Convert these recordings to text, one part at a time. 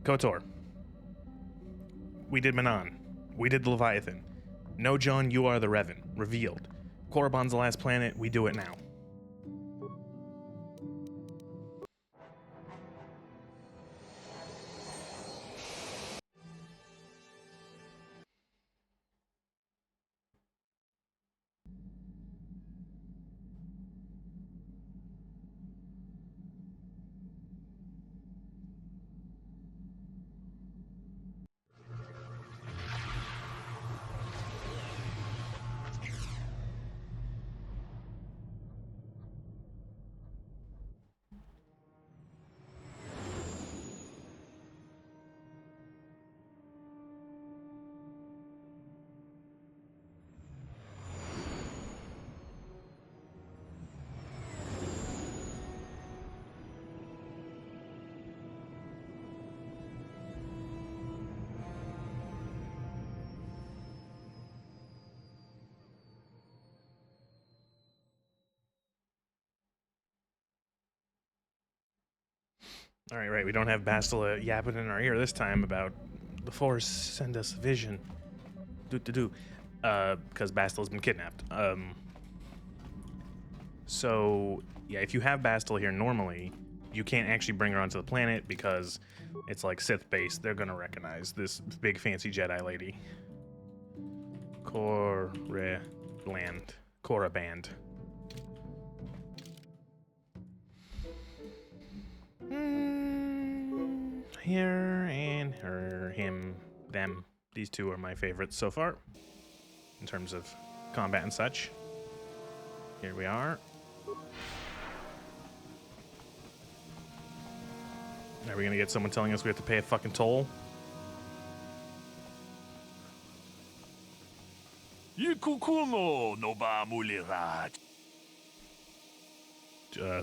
KOTOR. We did Manan. We did the Leviathan. No, John, you are the Revan. Revealed. Korriban's the last planet. We do it now. All right, right. We don't have Bastila yapping in our ear this time about the Force send us a vision. Because Bastila's been kidnapped. So, yeah, if you have Bastila here normally, you can't actually bring her onto the planet because it's like Sith based. They're gonna recognize this big fancy Jedi lady. Korriban. Here and her, him, them. These two are my favorites so far in terms of combat and such. Here we are. Are we gonna get someone telling us we have to pay a fucking toll? Who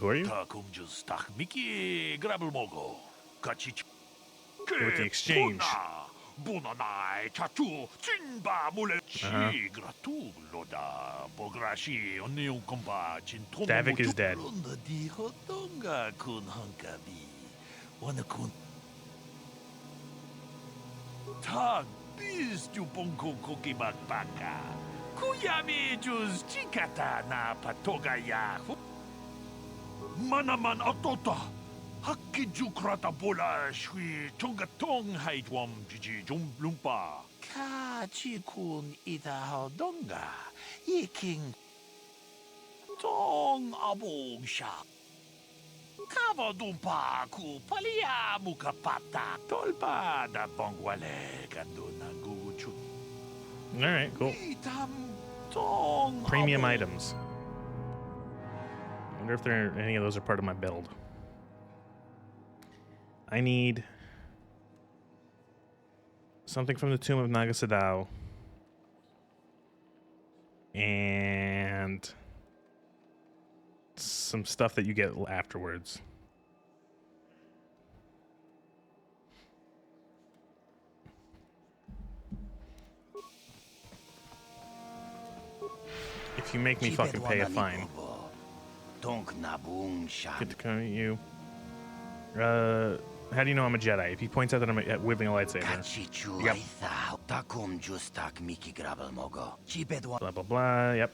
are you? With the exchange. Davik is dead. Manaman atota. Hakijukrata bola shui tongatong haidwam jiji lumpa. Ka chikun ita hodonga. Yiking tong abong sha. Kava dumpa ku palia mukapata. Tolpa da bongwale ganduna guchu. Alright, cool. Premium items. I wonder if any of those are part of my build. I need something from the Tomb of Naga Sadow and some stuff that you get afterwards. If you make me fucking pay a fine. Good to come at you. How do you know I'm a Jedi? If he points out that I'm wielding a lightsaber. Yep. Blah, blah, blah. Yep.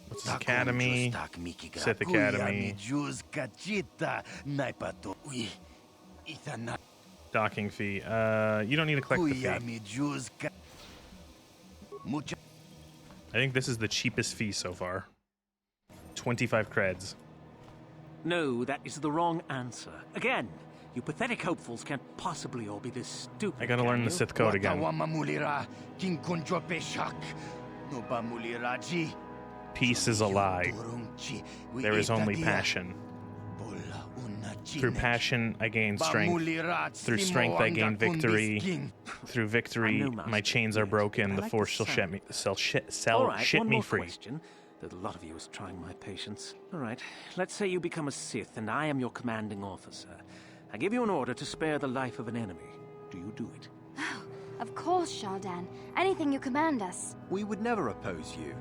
What's this academy? Sith Academy. Docking fee. You don't need to collect the fee. I think this is the cheapest fee so far. 25 creds. No, that is the wrong answer. Again, you pathetic hopefuls can't possibly all be this stupid. I gotta learn the Sith code again. Peace is a lie. There is only passion. Through passion, I gain strength. Through strength, I gain victory. Through victory, my chains are broken. The Force shall shit me free. Question. That a lot of you is trying my patience. All right, let's say you become a Sith and I am your commanding officer. I give you an order to spare the life of an enemy. Do you do it? Oh, of course, Shardan. Anything you command us. We would never oppose you.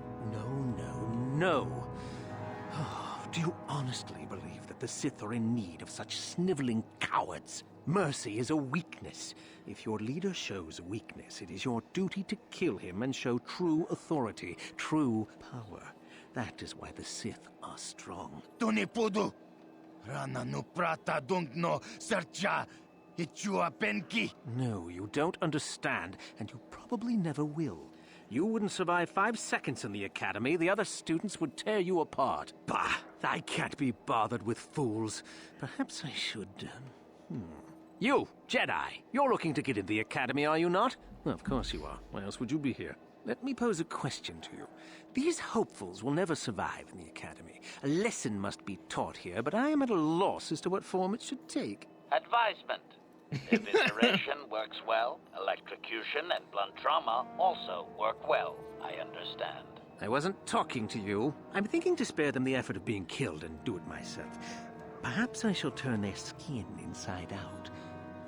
No. Oh, do you honestly believe that the Sith are in need of such sniveling cowards? cowards. Mercy is a weakness. If your leader shows weakness, it is your duty to kill him and show true authority, true power. That is why the Sith are strong. Tunipudu. Rana no prata dung no sercha. Ichua penki. No, you don't understand, and you probably never will. You wouldn't survive 5 seconds in the academy. The other students would tear you apart. Bah! I can't be bothered with fools. Perhaps I should... You, Jedi, you're looking to get in the academy, are you not? Well, of course you are. Why else would you be here? Let me pose a question to you. These hopefuls will never survive in the academy. A lesson must be taught here, but I am at a loss as to what form it should take. Advisement. Evisceration works well. Electrocution and blunt trauma also work well, I understand. I wasn't talking to you. I'm thinking to spare them the effort of being killed and do it myself. Perhaps I shall turn their skin inside out.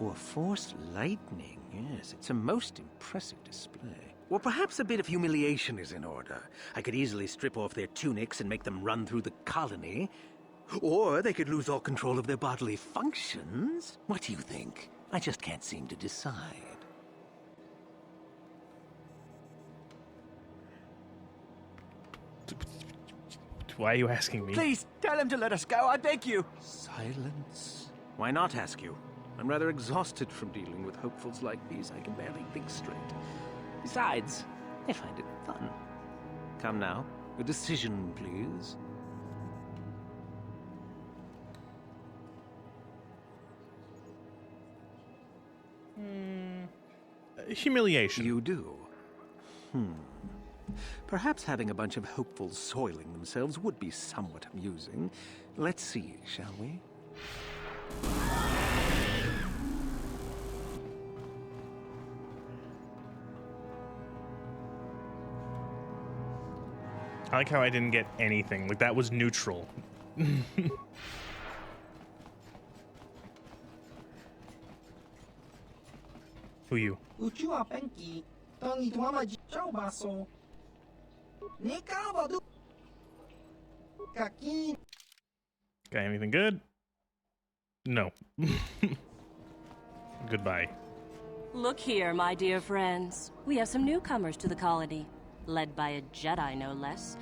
Or force lightning. Yes, it's a most impressive display. Or perhaps a bit of humiliation is in order. I could easily strip off their tunics and make them run through the colony. Or they could lose all control of their bodily functions. What do you think? I just can't seem to decide. Why are you asking me? Please, tell him to let us go, I beg you. Silence. Why not ask you? I'm rather exhausted from dealing with hopefuls like these. I can barely think straight. Besides, I find it fun. Come now, a decision, please. Humiliation. You do? Perhaps having a bunch of hopefuls soiling themselves would be somewhat amusing. Let's see, shall we? I like how I didn't get anything. Like, that was neutral. Who you? Uchua penki, tangi tuama jau baso. Nikava du. Kakin. Got anything good? No. Goodbye. Look here, my dear friends. We have some newcomers to the colony, led by a Jedi, no less.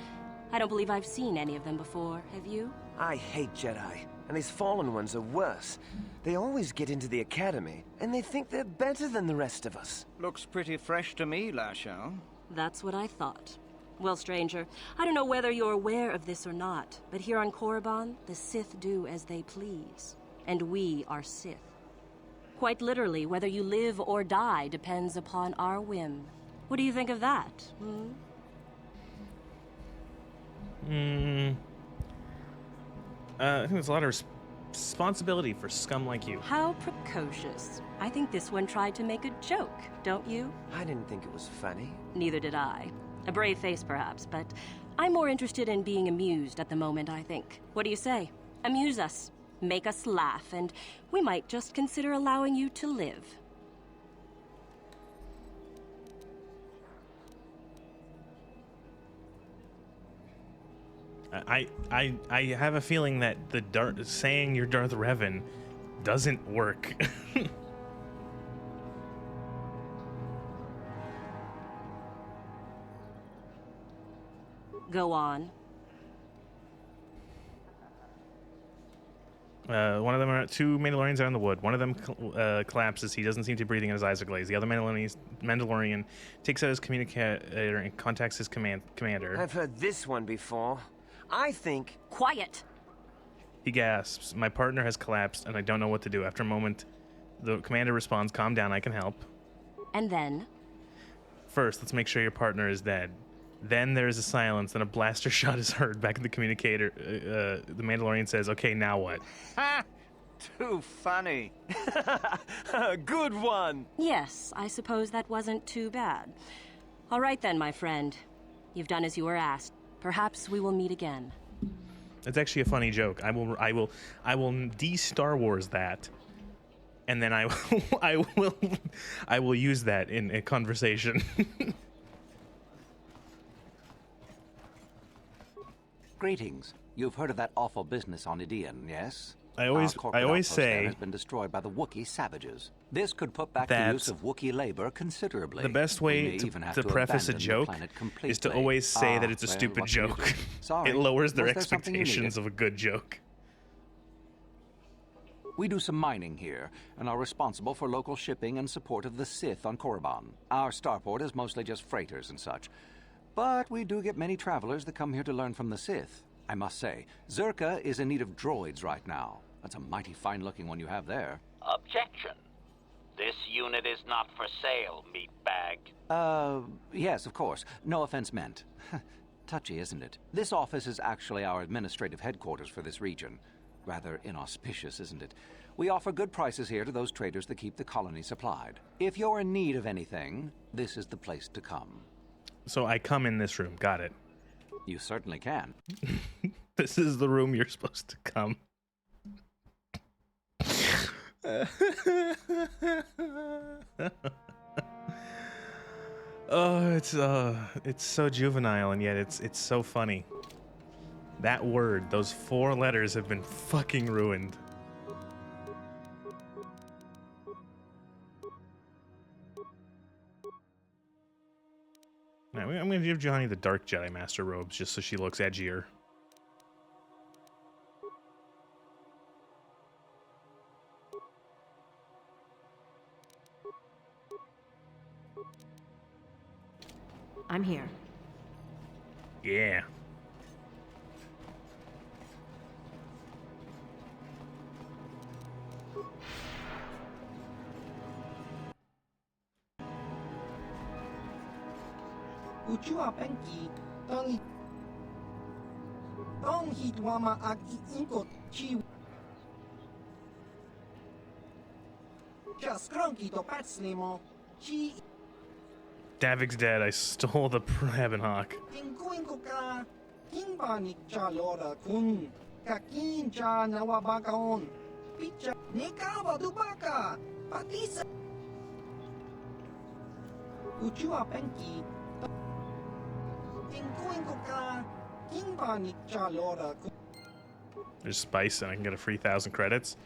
I don't believe I've seen any of them before, have you? I hate Jedi, and these fallen ones are worse. They always get into the academy, and they think they're better than the rest of us. Looks pretty fresh to me, Lashao. That's what I thought. Well, stranger, I don't know whether you're aware of this or not, but here on Korriban, the Sith do as they please. And we are Sith. Quite literally, whether you live or die depends upon our whim. What do you think of that, I think there's a lot of responsibility for scum like you. How precocious. I think this one tried to make a joke, don't you? I didn't think it was funny. Neither did I. A brave face, perhaps, but I'm more interested in being amused at the moment, I think. What do you say? Amuse us. Make us laugh, and we might just consider allowing you to live. I have a feeling that saying you're Darth Revan doesn't work. Go on. One of them are two Mandalorians out in the wood. One of them collapses. He doesn't seem to be breathing, and his eyes are glazed. The other Mandalorian takes out his communicator and contacts his commander. I've heard this one before. I think... Quiet! He gasps. My partner has collapsed, and I don't know what to do. After a moment, the commander responds, calm down, I can help. And then? First, let's make sure your partner is dead. Then there is a silence, then a blaster shot is heard back in the communicator. The Mandalorian says, okay, now what? Ha! Too funny. Good one. Yes, I suppose that wasn't too bad. All right then, my friend. You've done as you were asked. Perhaps we will meet again. It's actually a funny joke. I will de-Star Wars that, and then I will use that in a conversation. Greetings. You've heard of that awful business on Idian, yes? I always say has been destroyed by the Wookiee savages. This could put back that the use of Wookiee labor considerably. the best way to preface a joke is to always say that it's a stupid joke. Sorry, It lowers their was there something you expectations needed? of a good joke. We do some mining here, and are responsible for local shipping and support of the Sith on Korriban. Our starport is mostly just freighters and such. But we do get many travelers that come here to learn from the Sith. I must say, Zerka is in need of droids right now. That's a mighty fine-looking one you have there. Objection. This unit is not for sale, meatbag. Yes, of course. No offense meant. Touchy, isn't it? This office is actually our administrative headquarters for this region. Rather inauspicious, isn't it? We offer good prices here to those traders that keep the colony supplied. If you're in need of anything, this is the place to come. So I come in this room. Got it. You certainly can. This is the room you're supposed to come. Oh, it's so juvenile, and yet it's so funny. That word, those 4 letters have been fucking ruined. Now, I'm gonna give Johnny the Dark Jedi Master robes just so she looks edgier. I'm here. Yeah. Ujua Penki, Dong Hitwama Ag Inko Chi. Just Cronky to Patslimo, Chi Davig's dead. I stole the Ravenhawk. Inkuinkuka, Kinbani Chalora Kun, Kakin Cha Nawabakaon, Picha Nikawa Dubaka, Patisa Ujua Penki. There's spice and I can get a free 1,000 credits.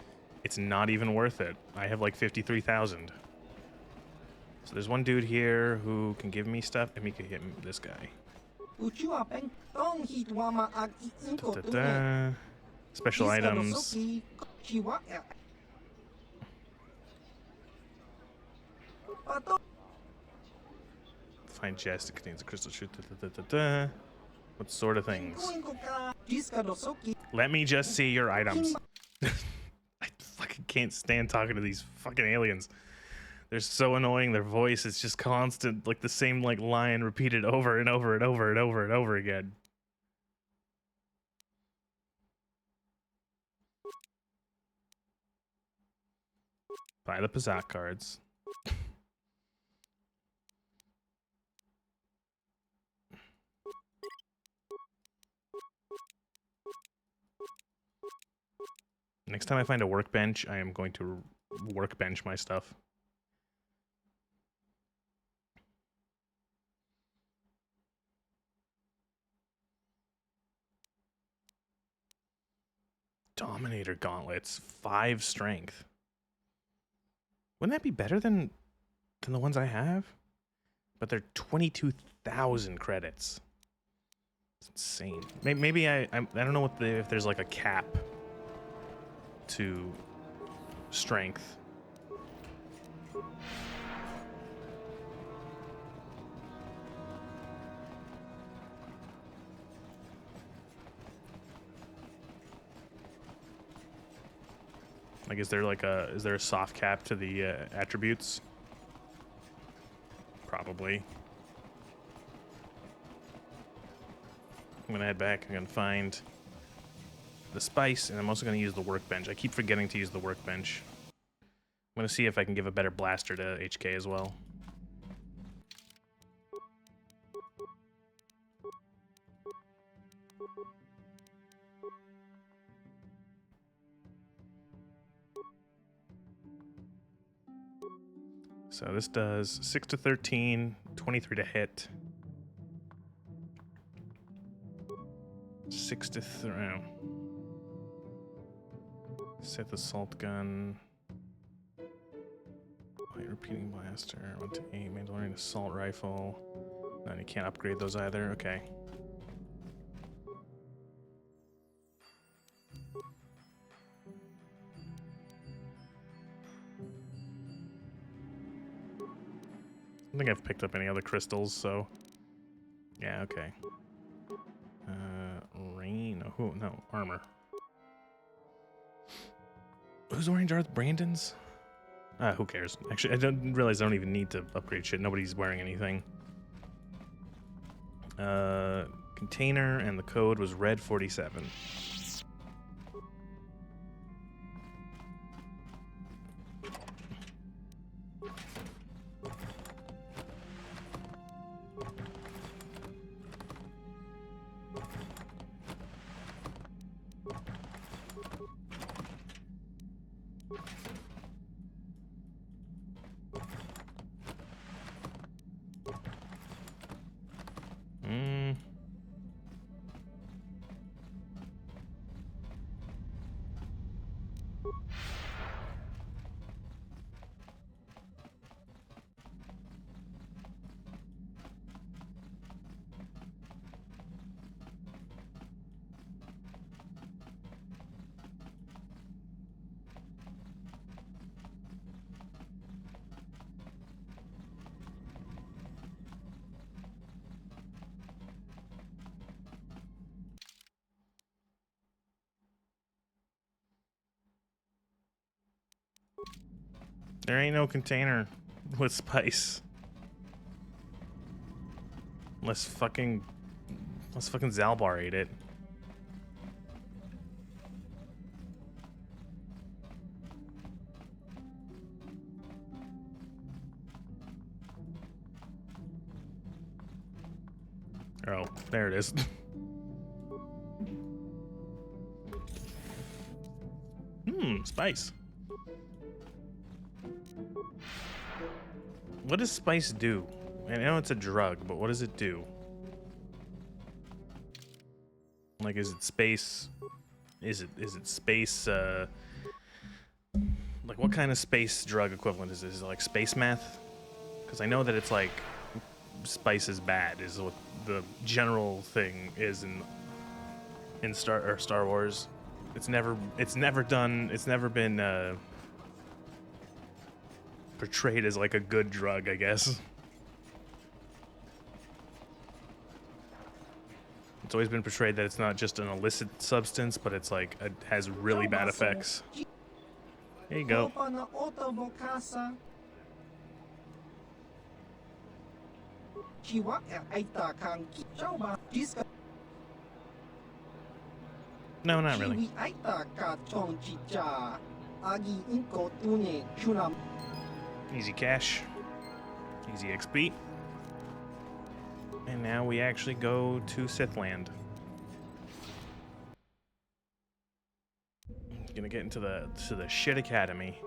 It's not even worth it. I have like 53,000. So there's one dude here who can give me stuff, and he can hit this guy. Da-da-da. Special items. Find chest that contains a crystal shoot. Da-da-da-da-da. What sort of things? Let me just see your items. I fucking can't stand talking to these fucking aliens. They're so annoying. Their voice is just constant, like the same like line repeated over and over and over and over and over again. Buy the Pazak cards. Next time I find a workbench, I am going to workbench my stuff. Dominator gauntlets, 5 strength. Wouldn't that be better than the ones I have? But they're 22,000 credits. It's insane. Maybe I don't know what if there's like a cap to strength. Like, is there a soft cap to the attributes? Probably. I'm gonna head back. I'm gonna find the spice, and I'm also gonna use the workbench. I keep forgetting to use the workbench. I'm gonna see if I can give a better blaster to HK as well. So this does 6 to 13, 23 to hit. 6 to 3. Sith assault gun. Light repeating blaster. 1 to 8. Mandalorian assault rifle. No, you can't upgrade those either. Okay. I don't think I've picked up any other crystals, so yeah, okay. Rain. Oh, who? No, armor. Who's wearing Darth Brandon's? Who cares? Actually, I don't realize I don't even need to upgrade shit. Nobody's wearing anything. Container, and the code was Red 47. There ain't no container with spice. Unless fucking Zalbar ate it. Oh, there it is. Spice. What does spice do? I know it's a drug, but what does it do? Like, is it space? Is it space? Like, what kind of space drug equivalent is this? Is it like space meth? Because I know that it's like spice is bad. Is what the general thing is in Star Wars. It's never been portrayed as like a good drug, I guess. It's always been portrayed that it's not just an illicit substance, but it's like it has really bad effects. There you go. No, not really. Easy cash. Easy XP. And now we actually go to Sith land. Gonna get into the shit academy.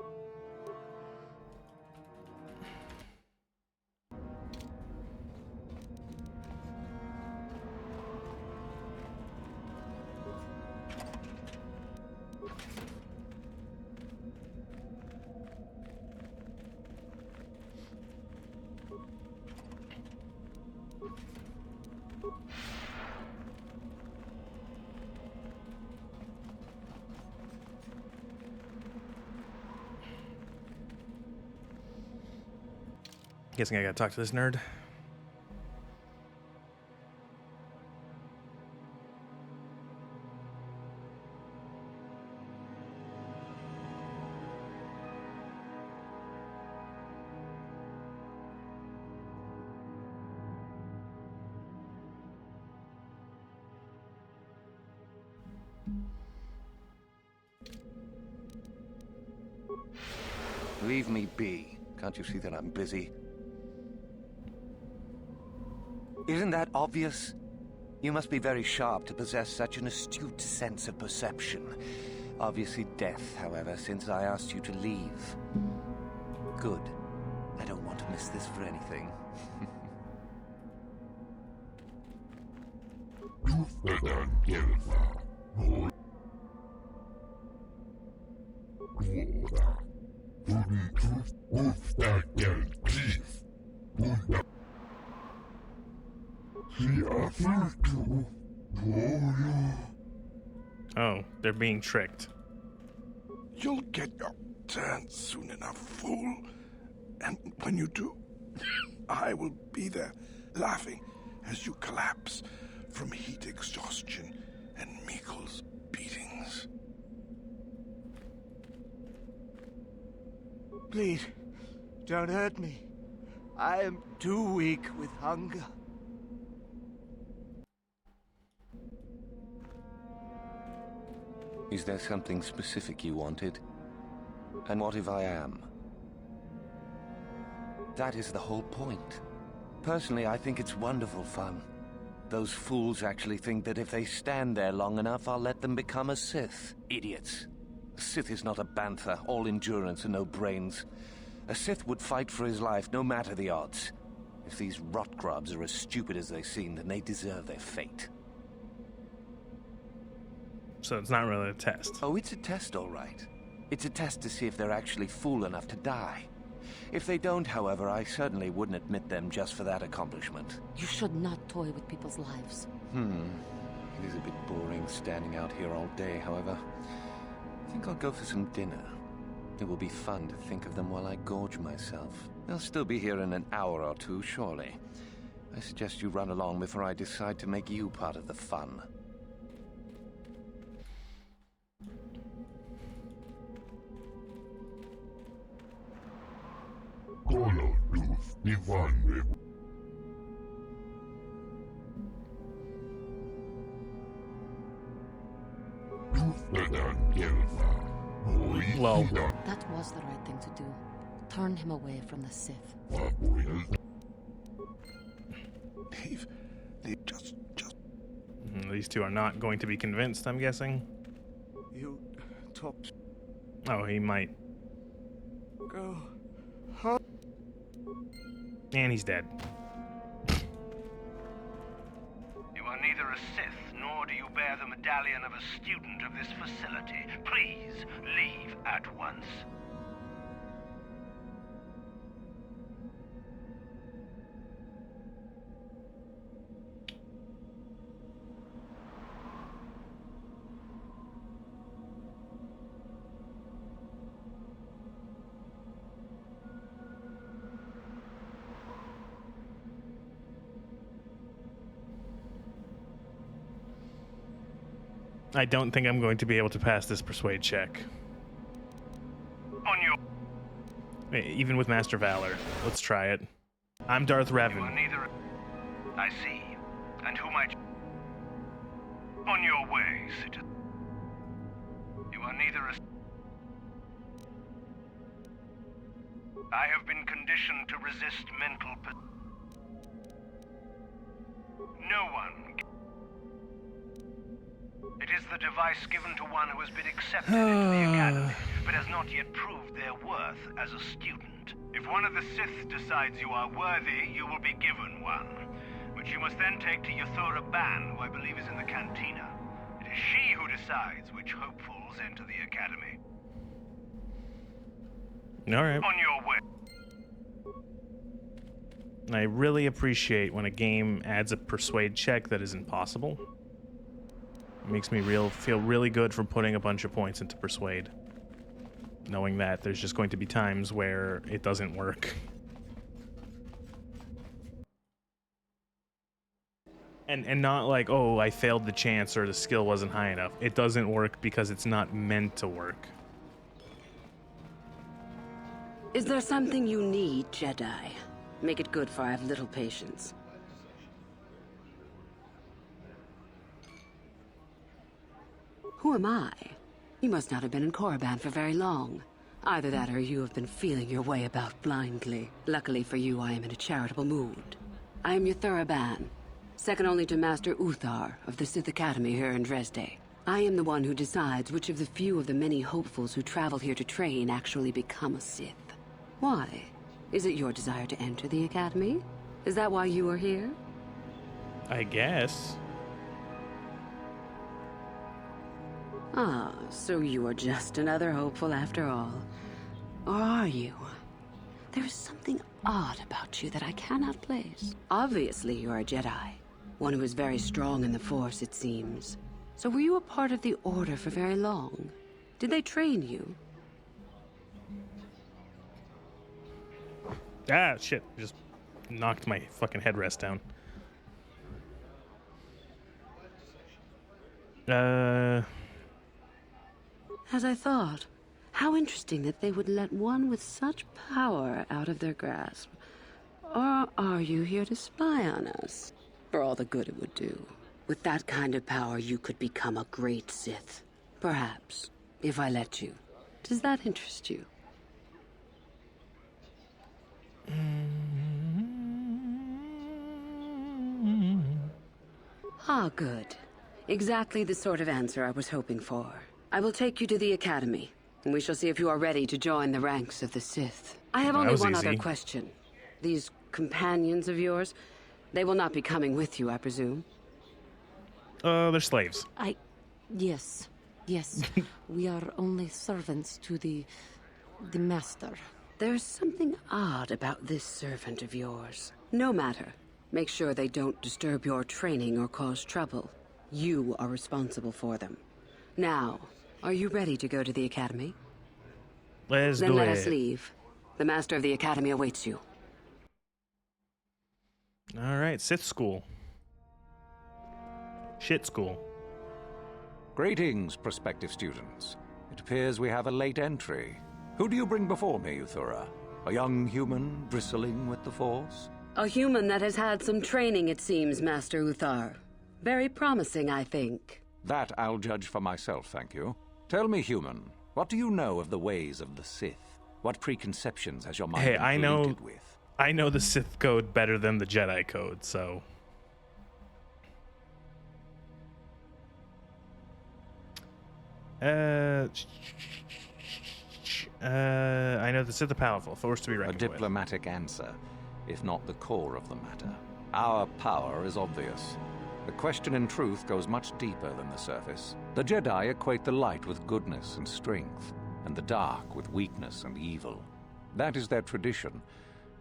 Guessing I gotta talk to this nerd. Leave me be. Can't you see that I'm busy? Isn't that obvious? You must be very sharp to possess such an astute sense of perception. Obviously death, however, since I asked you to leave. Good. I don't want to miss this for anything. Oh, they're being tricked. You'll get your turn soon enough, fool. And when you do, I will be there, laughing as you collapse from heat exhaustion and Mikkel's beatings. Please, don't hurt me. I am too weak with hunger. Is there something specific you wanted? And what if I am? That is the whole point. Personally, I think it's wonderful fun. Those fools actually think that if they stand there long enough, I'll let them become a Sith. Idiots. A Sith is not a bantha, all endurance and no brains. A Sith would fight for his life, no matter the odds. If these rot grubs are as stupid as they seem, then they deserve their fate. So it's not really a test. Oh, it's a test, all right. It's a test to see if they're actually fool enough to die. If they don't, however, I certainly wouldn't admit them just for that accomplishment. You should not toy with people's lives. It is a bit boring standing out here all day, however. I think I'll go for some dinner. It will be fun to think of them while I gorge myself. They'll still be here in an hour or two, surely. I suggest you run along before I decide to make you part of the fun. Well, That was the right thing to do. Turn him away from the Sith. These two are not going to be convinced, I'm guessing. You talked. Oh, he might. Go. And he's dead. You are neither a Sith, nor do you bear the medallion of a student of this facility. Please, leave at once. I don't think I'm going to be able to pass this persuade check. On your... Even with Master Valor. Let's try it. I'm Darth Revan. You are neither... I see. And who might... On your way, citizen. You are neither a... I have been conditioned to resist mental... No one... It is the device given to one who has been accepted into the Academy, but has not yet proved their worth as a student. If one of the Sith decides you are worthy, you will be given one, which you must then take to Korriban, who I believe is in the cantina. It is she who decides which hopefuls enter the Academy. All right. On your way. I really appreciate when a game adds a persuade check that is impossible. It makes me feel really good for putting a bunch of points into persuade, knowing that there's just going to be times where it doesn't work. And not like, oh, I failed the chance or the skill wasn't high enough. It doesn't work because it's not meant to work. Is there something you need, Jedi? Make it good, for I have little patience. Who am I? You must not have been in Korriban for very long. Either that or you have been feeling your way about blindly. Luckily for you, I am in a charitable mood. I am your Korriban, second only to Master Uthar of the Sith Academy here in Dresde. I am the one who decides which of the few of the many hopefuls who travel here to train actually become a Sith. Why? Is it your desire to enter the Academy? Is that why you are here? I guess. Ah, so you are just another hopeful after all. Or are you? There is something odd about you that I cannot place. Obviously, you are a Jedi. One who is very strong in the Force, it seems. So were you a part of the Order for very long? Did they train you? Ah, shit. Just knocked my fucking headrest down. As I thought. How interesting that they would let one with such power out of their grasp. Or are you here to spy on us? For all the good it would do. With that kind of power, you could become a great Sith. Perhaps, if I let you. Does that interest you? Ah, good. Exactly the sort of answer I was hoping for. I will take you to the Academy, and we shall see if you are ready to join the ranks of the Sith. I have only one other question. These companions of yours, they will not be coming with you, I presume? They're slaves. Yes. We are only servants to the master. There's something odd about this servant of yours. No matter. Make sure they don't disturb your training or cause trouble. You are responsible for them. Now, are you ready to go to the Academy? Let's do it. Then let us leave. The Master of the Academy awaits you. All right, Sith school. Shit school. Greetings, prospective students. It appears we have a late entry. Who do you bring before me, Uthura? A young human bristling with the Force? A human that has had some training, it seems, Master Uthar. Very promising, I think. That I'll judge for myself, thank you. Tell me, human, what do you know of the ways of the Sith? What preconceptions has your mind been polluted with? I know the Sith code better than the Jedi code, so... I know the Sith are powerful, Force to be reckoned with. A diplomatic answer, if not the core of the matter. Our power is obvious. The question in truth goes much deeper than the surface. The Jedi equate the light with goodness and strength, and the dark with weakness and evil. That is their tradition,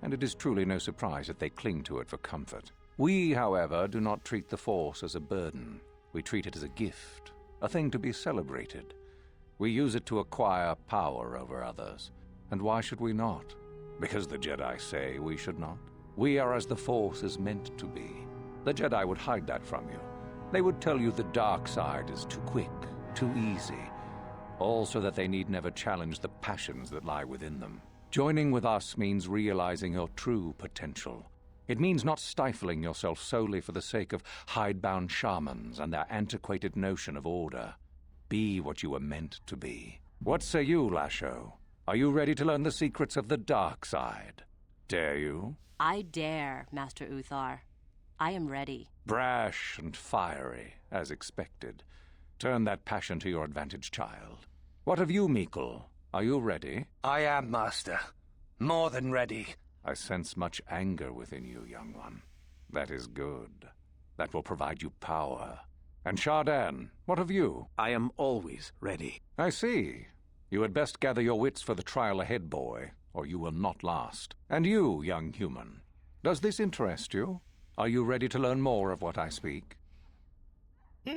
and it is truly no surprise that they cling to it for comfort. We, however, do not treat the Force as a burden. We treat it as a gift, a thing to be celebrated. We use it to acquire power over others. And why should we not? Because the Jedi say we should not. We are as the Force is meant to be. The Jedi would hide that from you. They would tell you the dark side is too quick, too easy, all so that they need never challenge the passions that lie within them. Joining with us means realizing your true potential. It means not stifling yourself solely for the sake of hidebound shamans and their antiquated notion of order. Be what you were meant to be. What say you, Lasho? Are you ready to learn the secrets of the dark side? Dare you? I dare, Master Uthar. I am ready. Brash and fiery, as expected. Turn that passion to your advantage, child. What of you, Meekle? Are you ready? I am, Master. More than ready. I sense much anger within you, young one. That is good. That will provide you power. And Shardan, what of you? I am always ready. I see. You had best gather your wits for the trial ahead, boy, or you will not last. And you, young human, does this interest you? Are you ready to learn more of what I speak? Yeah.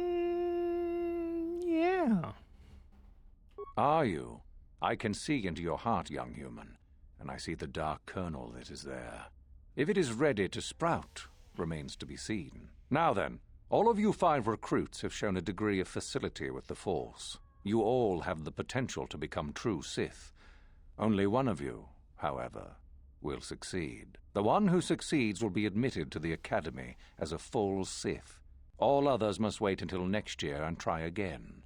Are you? I can see into your heart, young human, and I see the dark kernel that is there. If it is ready to sprout, remains to be seen. Now then, all of you 5 recruits have shown a degree of facility with the Force. You all have the potential to become true Sith. Only one of you, however, will succeed. The one who succeeds will be admitted to the Academy as a full Sith. All others must wait until next year and try again,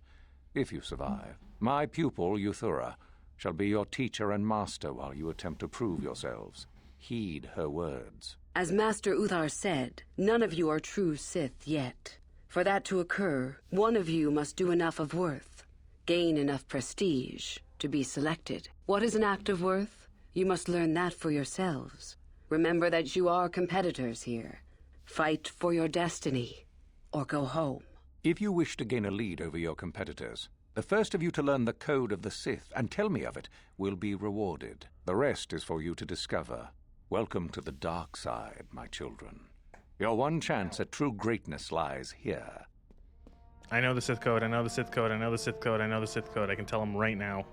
if you survive. My pupil, Uthura, shall be your teacher and master while you attempt to prove yourselves. Heed her words. As Master Uthar said, none of you are true Sith yet. For that to occur, one of you must do enough of worth, gain enough prestige, to be selected. What is an act of worth? You must learn that for yourselves. Remember that you are competitors here. Fight for your destiny, or go home. If you wish to gain a lead over your competitors, The first of you to learn the code of the Sith and tell me of it will be rewarded. The rest is for you to discover. Welcome to the dark side, my children. Your one chance at true greatness lies here. I know the Sith code, I know the Sith code, I know the Sith code, I know the Sith code. I can tell him right now.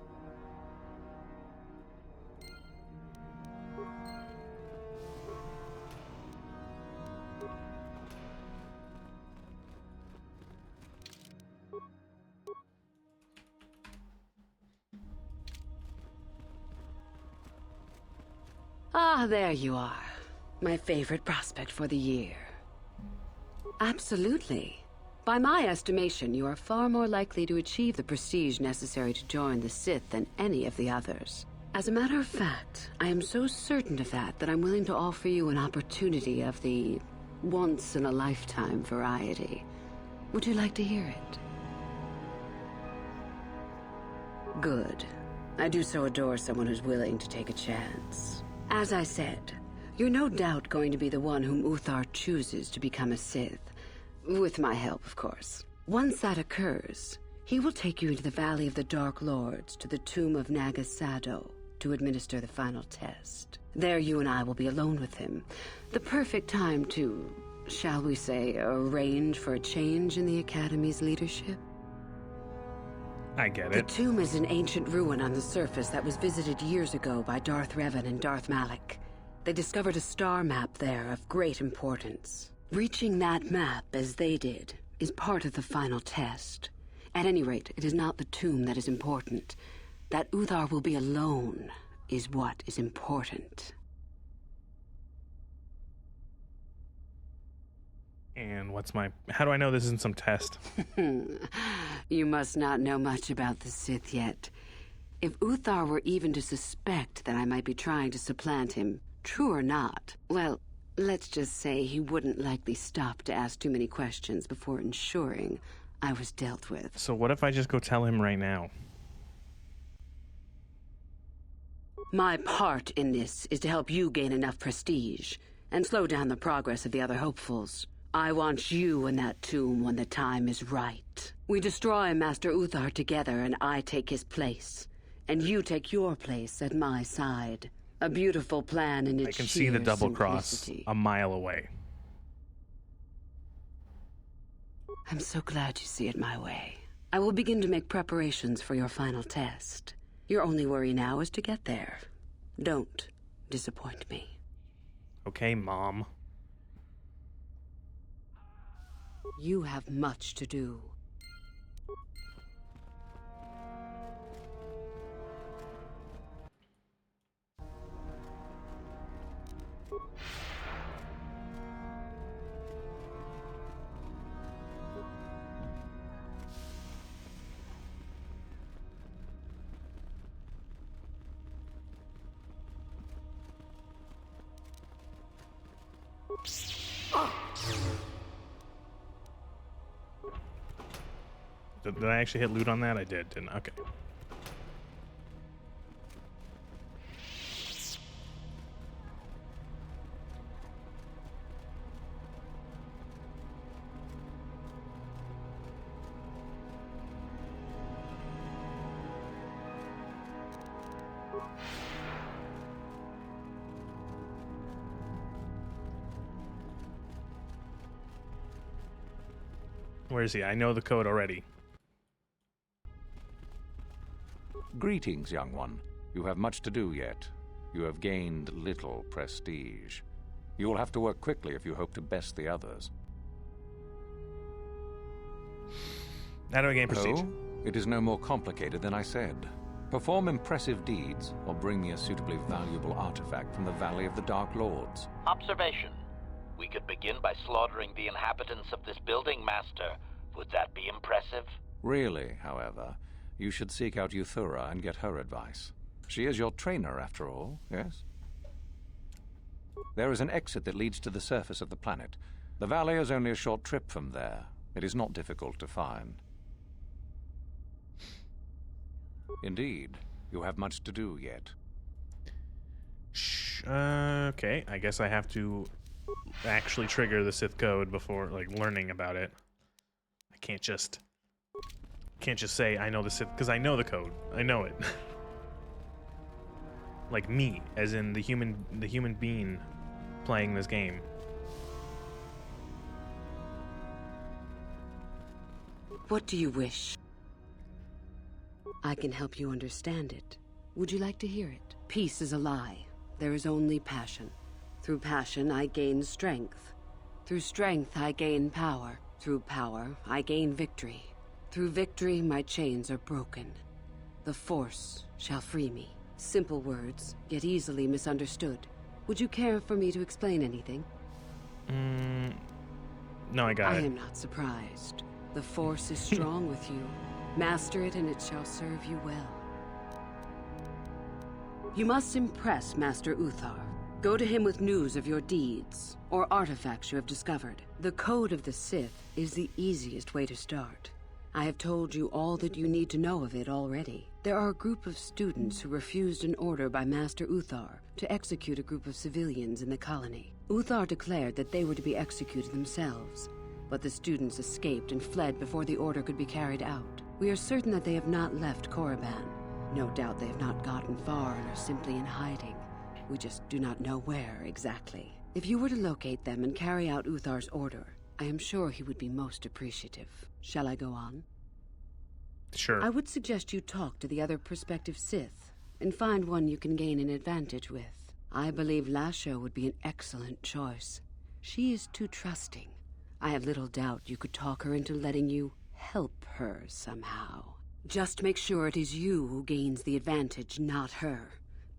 Ah, there you are. My favorite prospect for the year. Absolutely. By my estimation, you are far more likely to achieve the prestige necessary to join the Sith than any of the others. As a matter of fact, I am so certain of that I'm willing to offer you an opportunity of the once-in-a-lifetime variety. Would you like to hear it? Good. I do so adore someone who's willing to take a chance. As I said, you're no doubt going to be the one whom Uthar chooses to become a Sith. With my help, of course. Once that occurs, he will take you into the Valley of the Dark Lords to the tomb of Nagasado to administer the final test. There you and I will be alone with him. The perfect time to, shall we say, arrange for a change in the Academy's leadership. I get it. The tomb is an ancient ruin on the surface that was visited years ago by Darth Revan and Darth Malak. They discovered a star map there of great importance. Reaching that map, as they did, is part of the final test. At any rate, it is not the tomb that is important. That Uthar will be alone is what is important. And how do I know this isn't some test? You must not know much about the Sith yet. If Uthar were even to suspect that I might be trying to supplant him, true or not, well, let's just say he wouldn't likely stop to ask too many questions before ensuring I was dealt with. So what if I just go tell him right now? My part in this is to help you gain enough prestige and slow down the progress of the other hopefuls. I want you in that tomb when the time is right. We destroy Master Uthar together and I take his place. And you take your place at my side. A beautiful plan in its I can see the double cross a mile away. I'm so glad you see it my way. I will begin to make preparations for your final test. Your only worry now is to get there. Don't disappoint me. Okay, Mom. You have much to do. Did I actually hit loot on that? I did, didn't I? Okay. Where is he? I know the code already. Greetings, young one. You have much to do yet. You have gained little prestige. You will have to work quickly if you hope to best the others. How do I gain prestige? Oh, it is no more complicated than I said. Perform impressive deeds, or bring me a suitably valuable artifact from the Valley of the Dark Lords. Observation. We could begin by slaughtering the inhabitants of this building, Master. Would that be impressive? Really, however, you should seek out Euthura and get her advice. She is your trainer, after all, yes? There is an exit that leads to the surface of the planet. The valley is only a short trip from there. It is not difficult to find. Indeed, you have much to do yet. Okay, I guess I have to actually trigger the Sith code before, like, learning about it. I can't can't just say I know the Sith because I know the code. I know it. Like me, as in the human being playing this game. What do you wish? I can help you understand it. Would you like to hear it? Peace is a lie. There is only passion. Through passion, I gain strength. Through strength, I gain power. Through power, I gain victory. Through victory, my chains are broken. The Force shall free me. Simple words, yet easily misunderstood. Would you care for me to explain anything? No, I got it. I am not surprised. The Force is strong with you. Master it and it shall serve you well. You must impress Master Uthar. Go to him with news of your deeds, or artifacts you have discovered. The Code of the Sith is the easiest way to start. I have told you all that you need to know of it already. There are a group of students who refused an order by Master Uthar to execute a group of civilians in the colony. Uthar declared that they were to be executed themselves, but the students escaped and fled before the order could be carried out. We are certain that they have not left Korriban. No doubt they have not gotten far and are simply in hiding. We just do not know where exactly. If you were to locate them and carry out Uthar's order, I am sure he would be most appreciative. Shall I go on? Sure. I would suggest you talk to the other prospective Sith and find one you can gain an advantage with. I believe Lasho would be an excellent choice. She is too trusting. I have little doubt you could talk her into letting you help her somehow. Just make sure it is you who gains the advantage, not her.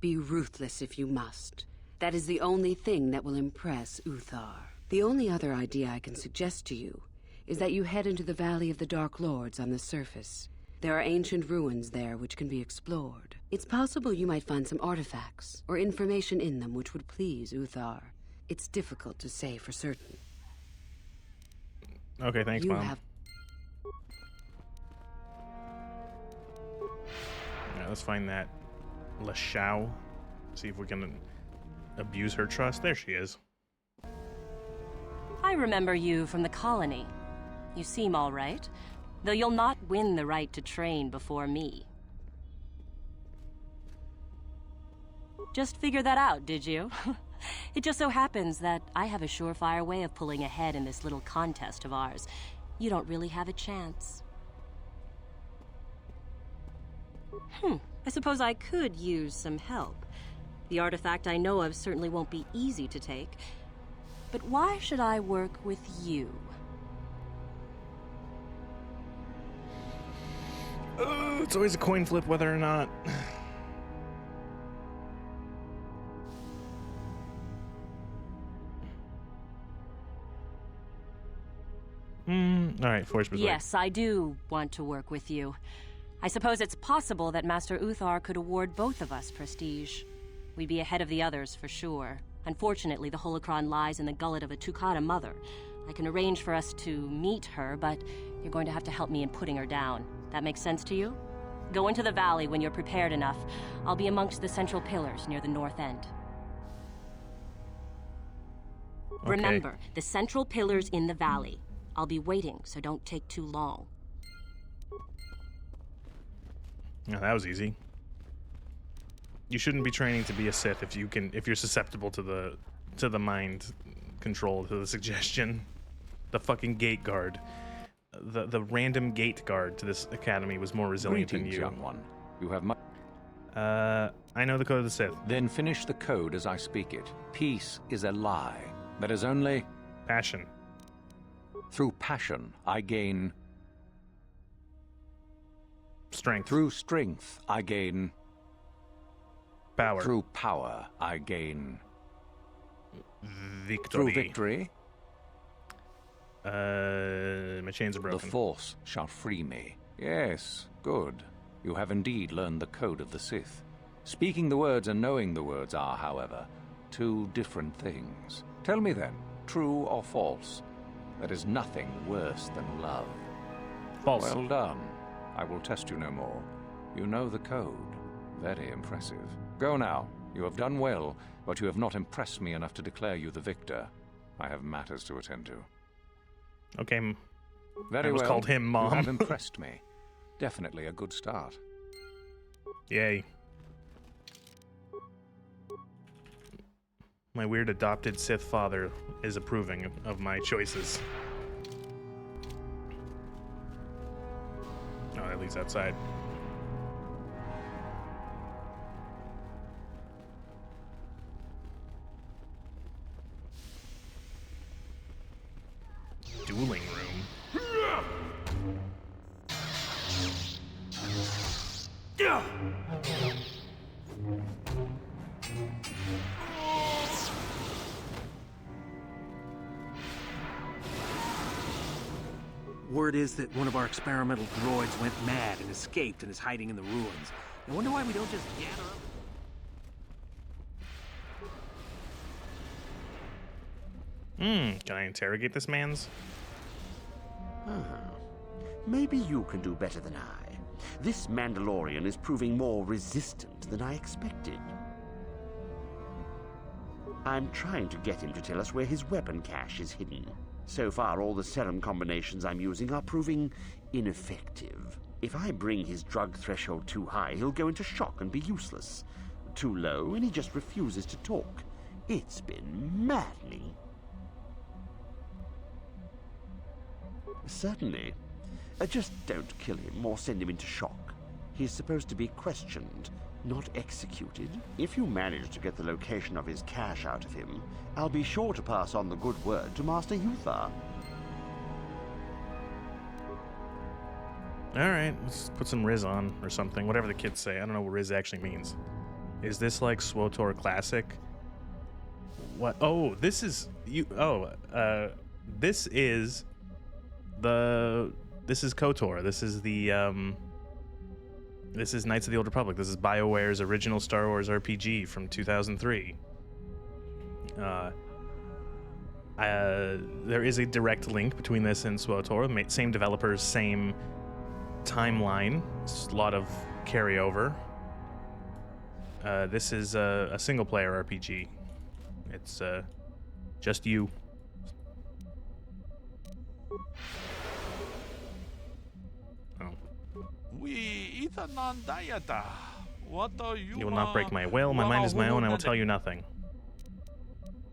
Be ruthless if you must. That is the only thing that will impress Uthar. The only other idea I can suggest to you is that you head into the Valley of the Dark Lords on the surface. There are ancient ruins there which can be explored. It's possible you might find some artifacts or information in them which would please Uthar. It's difficult to say for certain. Okay, thanks, Mom. Yeah, let's find that Lashao. See if we can abuse her trust. There she is. I remember you from the colony. You seem all right, though you'll not win the right to train before me. Just figure that out, did you? It just so happens that I have a surefire way of pulling ahead in this little contest of ours. You don't really have a chance. I suppose I could use some help. The artifact I know of certainly won't be easy to take. But why should I work with you? It's always a coin flip whether or not. Alright, Force Berserk. Yes, I do want to work with you. I suppose it's possible that Master Uthar could award both of us prestige. We'd be ahead of the others for sure. Unfortunately, the holocron lies in the gullet of a Tukata mother. I can arrange for us to meet her, but you're going to have to help me in putting her down. That makes sense to you? Go into the valley when you're prepared enough. I'll be amongst the central pillars near the north end. Okay. Remember, the central pillars in the valley. I'll be waiting, so don't take too long. Yeah, that was easy. You shouldn't be training to be a Sith if you're susceptible to the mind control, to the suggestion. The fucking gate guard. The random gate guard to this academy was more resilient than you. Young one. You have much. I know the code of the Sith. Then finish the code as I speak it. Peace is a lie. That is only passion. Through passion, I gain strength. Through strength, I gain power. Through power, I gain victory. Through victory, my chains are broken. The Force shall free me. Yes, good. You have indeed learned the code of the Sith. Speaking the words and knowing the words are, however, two different things. Tell me then, true or false? There is nothing worse than love. False. Well done. I will test you no more. You know the code. Very impressive. Go now. You have done well, but you have not impressed me enough to declare you the victor. I have matters to attend to. Okay. Very I was well. called him, Mom. You have impressed me. Definitely a good start. Yay. My weird adopted Sith father is approving of my choices. Oh, that leads outside. Dueling room. Word is that one of our experimental droids went mad and escaped and is hiding in the ruins. I wonder why we don't just gather up. Can I interrogate this man's? Maybe you can do better than I. This Mandalorian is proving more resistant than I expected. I'm trying to get him to tell us where his weapon cache is hidden. So far, all the serum combinations I'm using are proving ineffective. If I bring his drug threshold too high, he'll go into shock and be useless. Too low, and he just refuses to talk. It's been maddening. Certainly. Just don't kill him or send him into shock. He's supposed to be questioned, not executed. If you manage to get the location of his cache out of him, I'll be sure to pass on the good word to Master Yuthar. Alright, let's put some Riz on or something. Whatever the kids say. I don't know what Riz actually means. Is this like SWTOR Classic? What? Oh, this is... this is... This is KOTOR. This is the, This is Knights of the Old Republic. This is BioWare's original Star Wars RPG from 2003. There is a direct link between this and SWTOR. Same developers, same timeline. It's a lot of carryover. This is a single-player RPG. It's just you. You will not break my will. My mind is my own. I will tell you nothing.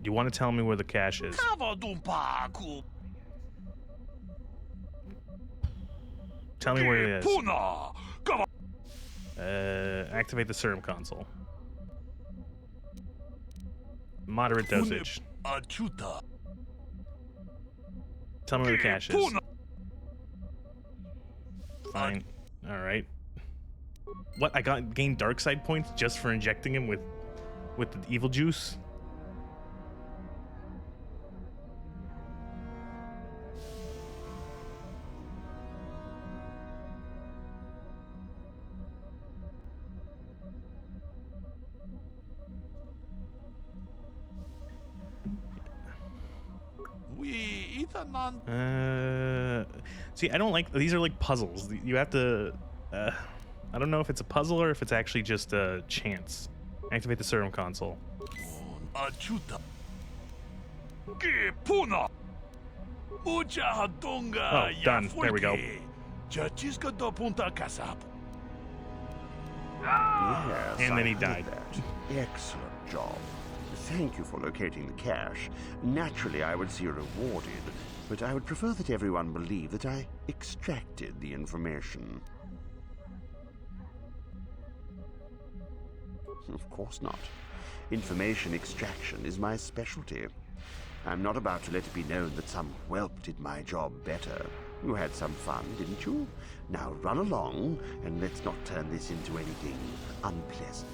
You want to tell me where the cache is? Tell me where it is. Activate the serum console. Moderate dosage. Tell me where the cache is. Fine. Alright. What? I gained dark side points just for injecting him with the evil juice? See, I don't like these. Are like puzzles. You have to. I don't know if it's a puzzle or if it's actually just a chance. Activate the serum console. Oh, done. There we go. Yes, And then he I died. heard that. Excellent job. Thank you for locating the cache. Naturally, I would see you rewarded, but I would prefer that everyone believe that I extracted the information. Of course not. Information extraction is my specialty. I'm not about to let it be known that some whelp did my job better. You had some fun, didn't you? Now run along, and let's not turn this into anything unpleasant.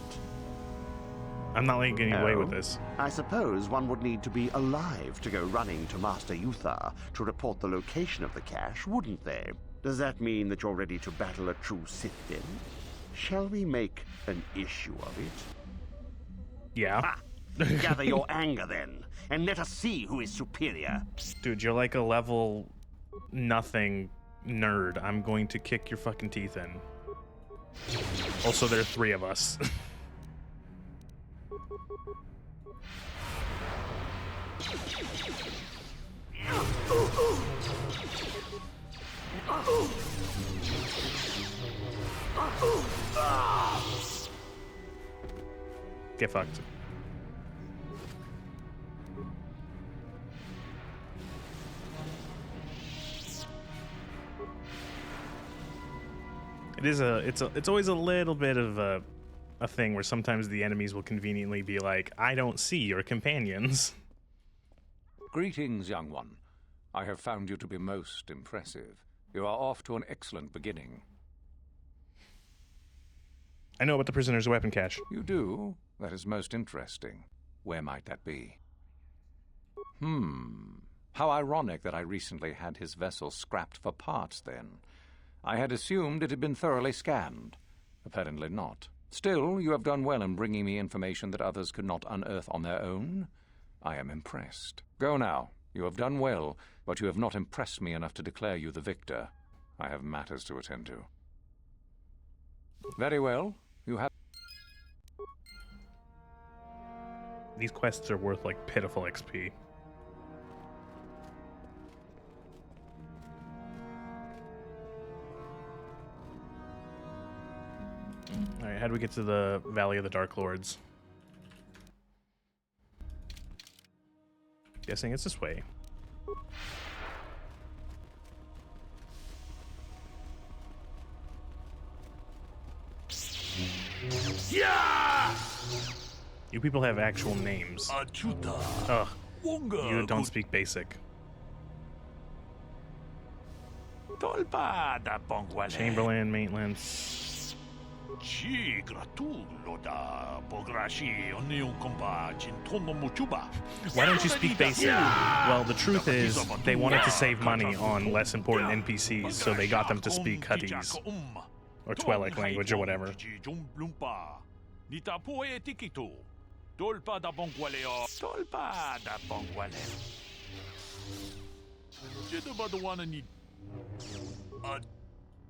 I'm not letting getting away with this. I suppose one would need to be alive to go running to Master Yuthar to report the location of the cache, wouldn't they? Does that mean that you're ready to battle a true Sith then? Shall we make an issue of it? Yeah. Gather your anger then, and let us see who is superior. Dude, you're like a level nothing nerd. I'm going to kick your fucking teeth in. Also, there are 3 of us. Get fucked. It's always a little bit of a thing where sometimes the enemies will conveniently be like, I don't see your companions. Greetings, young one. I have found you to be most impressive. You are off to an excellent beginning. I know about the prisoner's weapon cache. You do? That is most interesting. Where might that be? How ironic that I recently had his vessel scrapped for parts, then. I had assumed it had been thoroughly scanned. Apparently not. Still, you have done well in bringing me information that others could not unearth on their own. I am impressed. Go now. You have done well, but you have not impressed me enough to declare you the victor. I have matters to attend to. Very well. You have... These quests are worth, like, pitiful XP. Alright, how do we get to the Valley of the Dark Lords? Guessing it's this way. Yeah! You people have actual names. Ugh. You don't speak basic. Chamberlain, maintenance. Why don't you speak basic? Well, the truth is, they wanted to save money on less important NPCs, so they got them to speak Huttese. Or Twi'lek language, or whatever.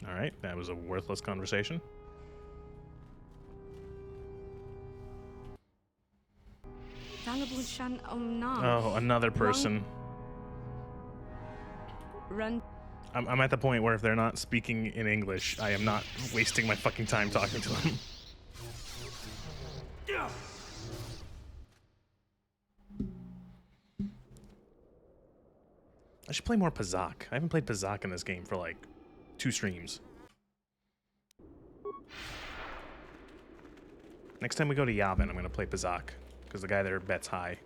Alright, that was a worthless conversation. Oh, another person. I'm at the point where if they're not speaking in English, I am not wasting my fucking time talking to them. I should play more Pazak. I haven't played Pazak in this game for like 2 streams. Next time we go to Yavin, I'm going to play Pazak, because the guy there bets high.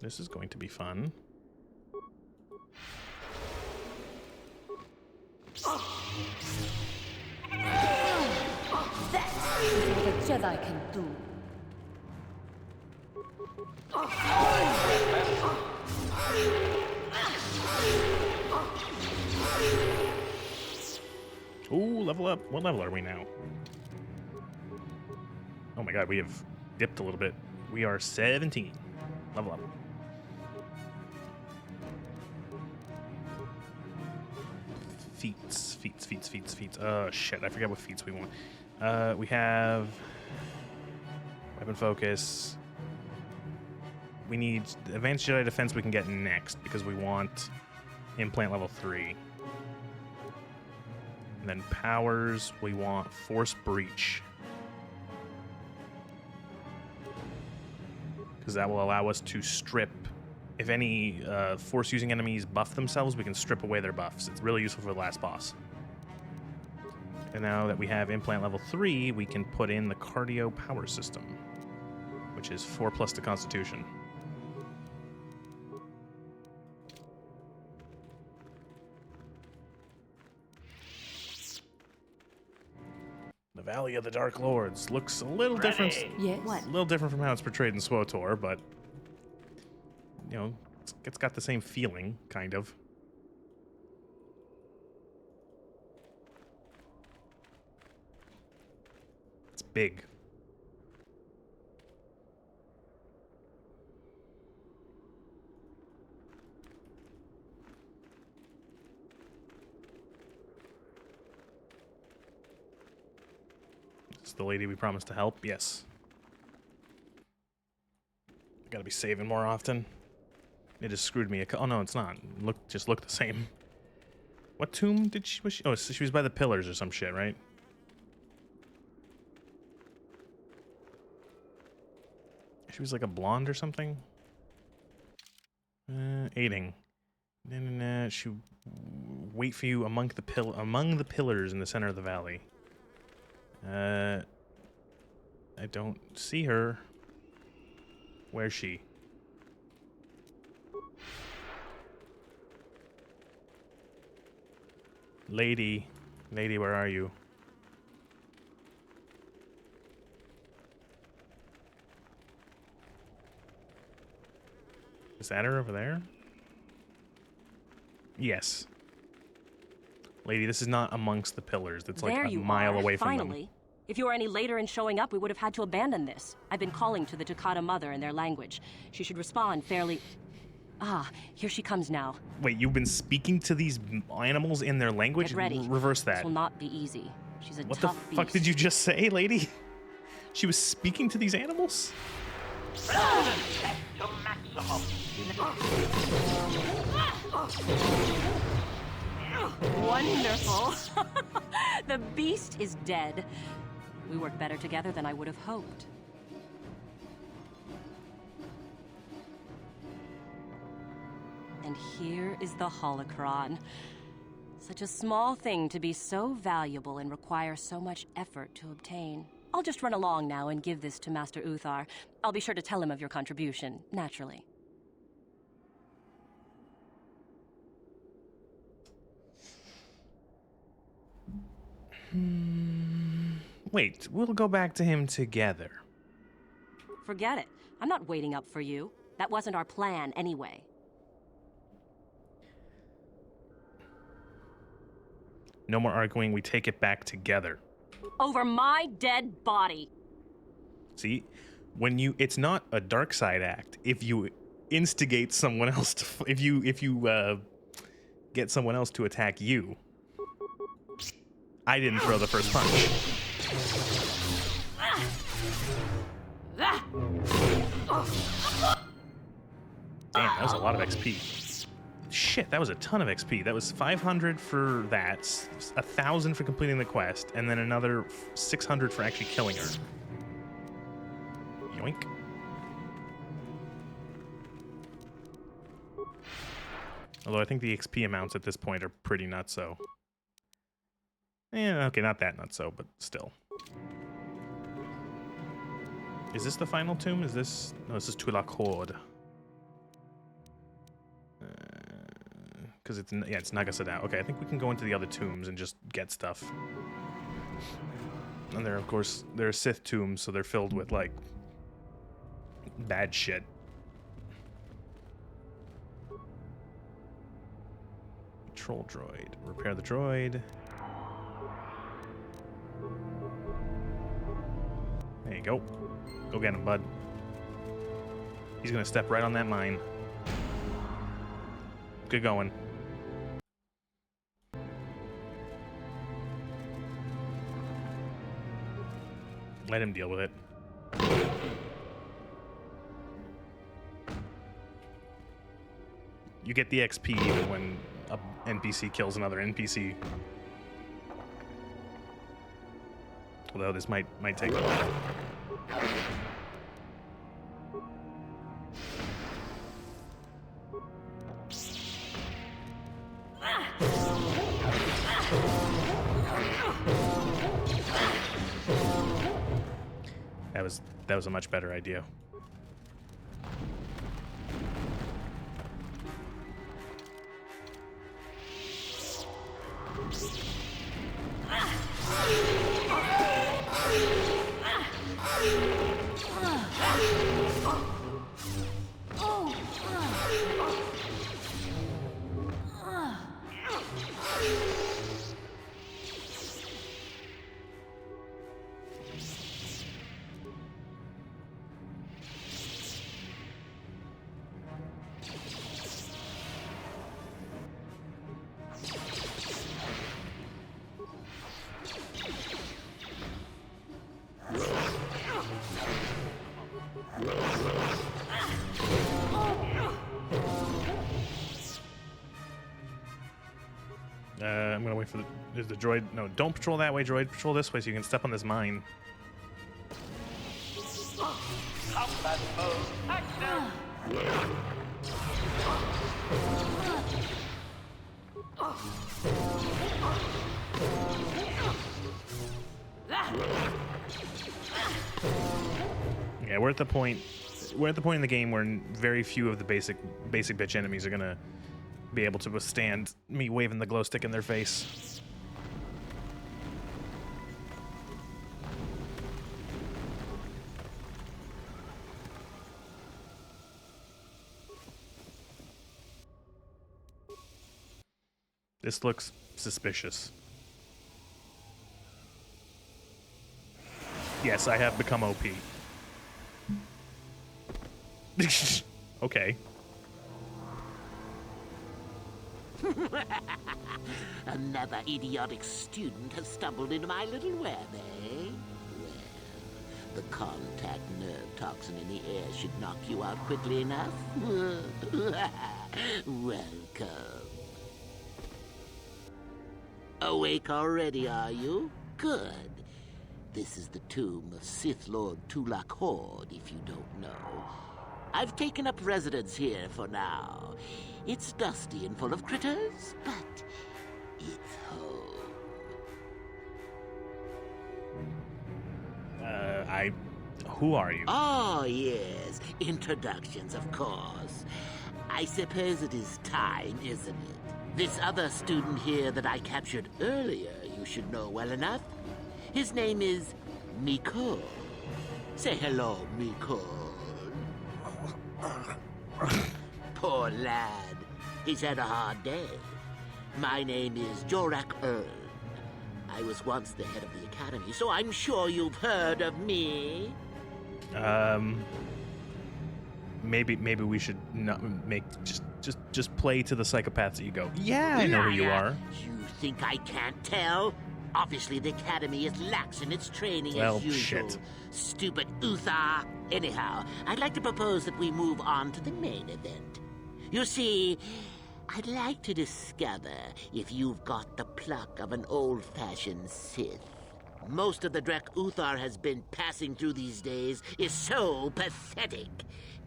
This is going to be fun. That's what a Jedi can do. Ooh, level up. What level are we now? Oh my god, we have dipped a little bit. We are 17. Level up. Feats. Shit, I forgot what feats we want. We have weapon focus. We need advanced Jedi defense we can get next because we want implant level 3. And then powers, we want force breach. Because that will allow us to strip. If any force-using enemies buff themselves, we can strip away their buffs. It's really useful for the last boss. And now that we have implant level 3, we can put in the cardio power system, which is 4+ to constitution. The Valley of the Dark Lords looks a little different. Yes. A little different from how it's portrayed in SWTOR, but you know, it's got the same feeling, kind of. It's big. Is the lady we promised to help? Yes. Gotta be saving more often. It just screwed me. Oh no, it's not. Just look the same. What tomb did she? Was she? Oh, she was by the pillars or some shit, right? She was like a blonde or something. Aiding. She wait for you among the pillars in the center of the valley. I don't see her. Where's she? Lady, where are you? Is that her over there? Yes. Lady, this is not amongst the pillars. That's like a mile away from them. Finally. If you were any later in showing up, we would have had to abandon this. I've been calling to the Takata mother in their language. She should respond fairly... Ah, here she comes now. Wait, you've been speaking to these animals in their language? Get ready. Reverse that. This will not be easy. She's a What tough the fuck beast. did you just say, lady? She was speaking to these animals? To maximum. Wonderful. The beast is dead. We work better together than I would have hoped. And here is the holocron. Such a small thing to be so valuable and require so much effort to obtain. I'll just run along now and give this to Master Uthar. I'll be sure to tell him of your contribution, naturally. Wait, we'll go back to him together. Forget it. I'm not waiting up for you. That wasn't our plan anyway. No more arguing, we take it back together. Over my dead body. See? It's not a dark side act if you instigate someone else to... If you get someone else to attack you. I didn't throw the first punch. Damn, that was a lot of XP. Shit, that was a ton of XP. That was 500 for that, 1,000 for completing the quest, and then another 600 for actually killing her. Yoink. Although I think the XP amounts at this point are pretty nutso. Yeah, okay, not that nutso, but still. Is this the final tomb? Is this... No, this is Tulak Horde. Because it's Nagasadao. Okay, I think we can go into the other tombs and just get stuff. And there, of course, there are Sith tombs, so they're filled with, like, bad shit. Control droid. Repair the droid. There you go. Go get him, bud. He's gonna step right on that mine. Good going. Let him deal with it. You get the XP even when an NPC kills another NPC. Although this might take a while. That was a much better idea. gonna wait for is the droid. No, don't patrol that way, droid. Patrol this way so you can step on this mine. Combat mode active. Yeah, we're at the point in the game where very few of the basic bitch enemies are gonna be able to withstand me waving the glow stick in their face. This looks suspicious. Yes, I have become OP. Okay. Another idiotic student has stumbled into my little web, eh? Well, the contact nerve toxin in the air should knock you out quickly enough. Welcome. Awake already, are you? Good. This is the tomb of Sith Lord Tulak Horde, if you don't know. I've taken up residence here for now. It's dusty and full of critters, but it's home. Who are you? Oh, yes. Introductions, of course. I suppose it is time, isn't it? This other student here that I captured earlier, you should know well enough. His name is Miko. Say hello, Miko. Poor lad. He's had a hard day. My name is Jorak Earl. I was once the head of the academy, so I'm sure you've heard of me. Maybe we should not make just play to the psychopaths that you go. Yeah, I know who you are. You think I can't tell? Obviously, the academy is lax in its training Well, as usual. shit. Stupid Uther. Anyhow, I'd like to propose that we move on to the main event. You see, I'd like to discover if you've got the pluck of an old-fashioned Sith. Most of the Drek Uthar has been passing through these days is so pathetic.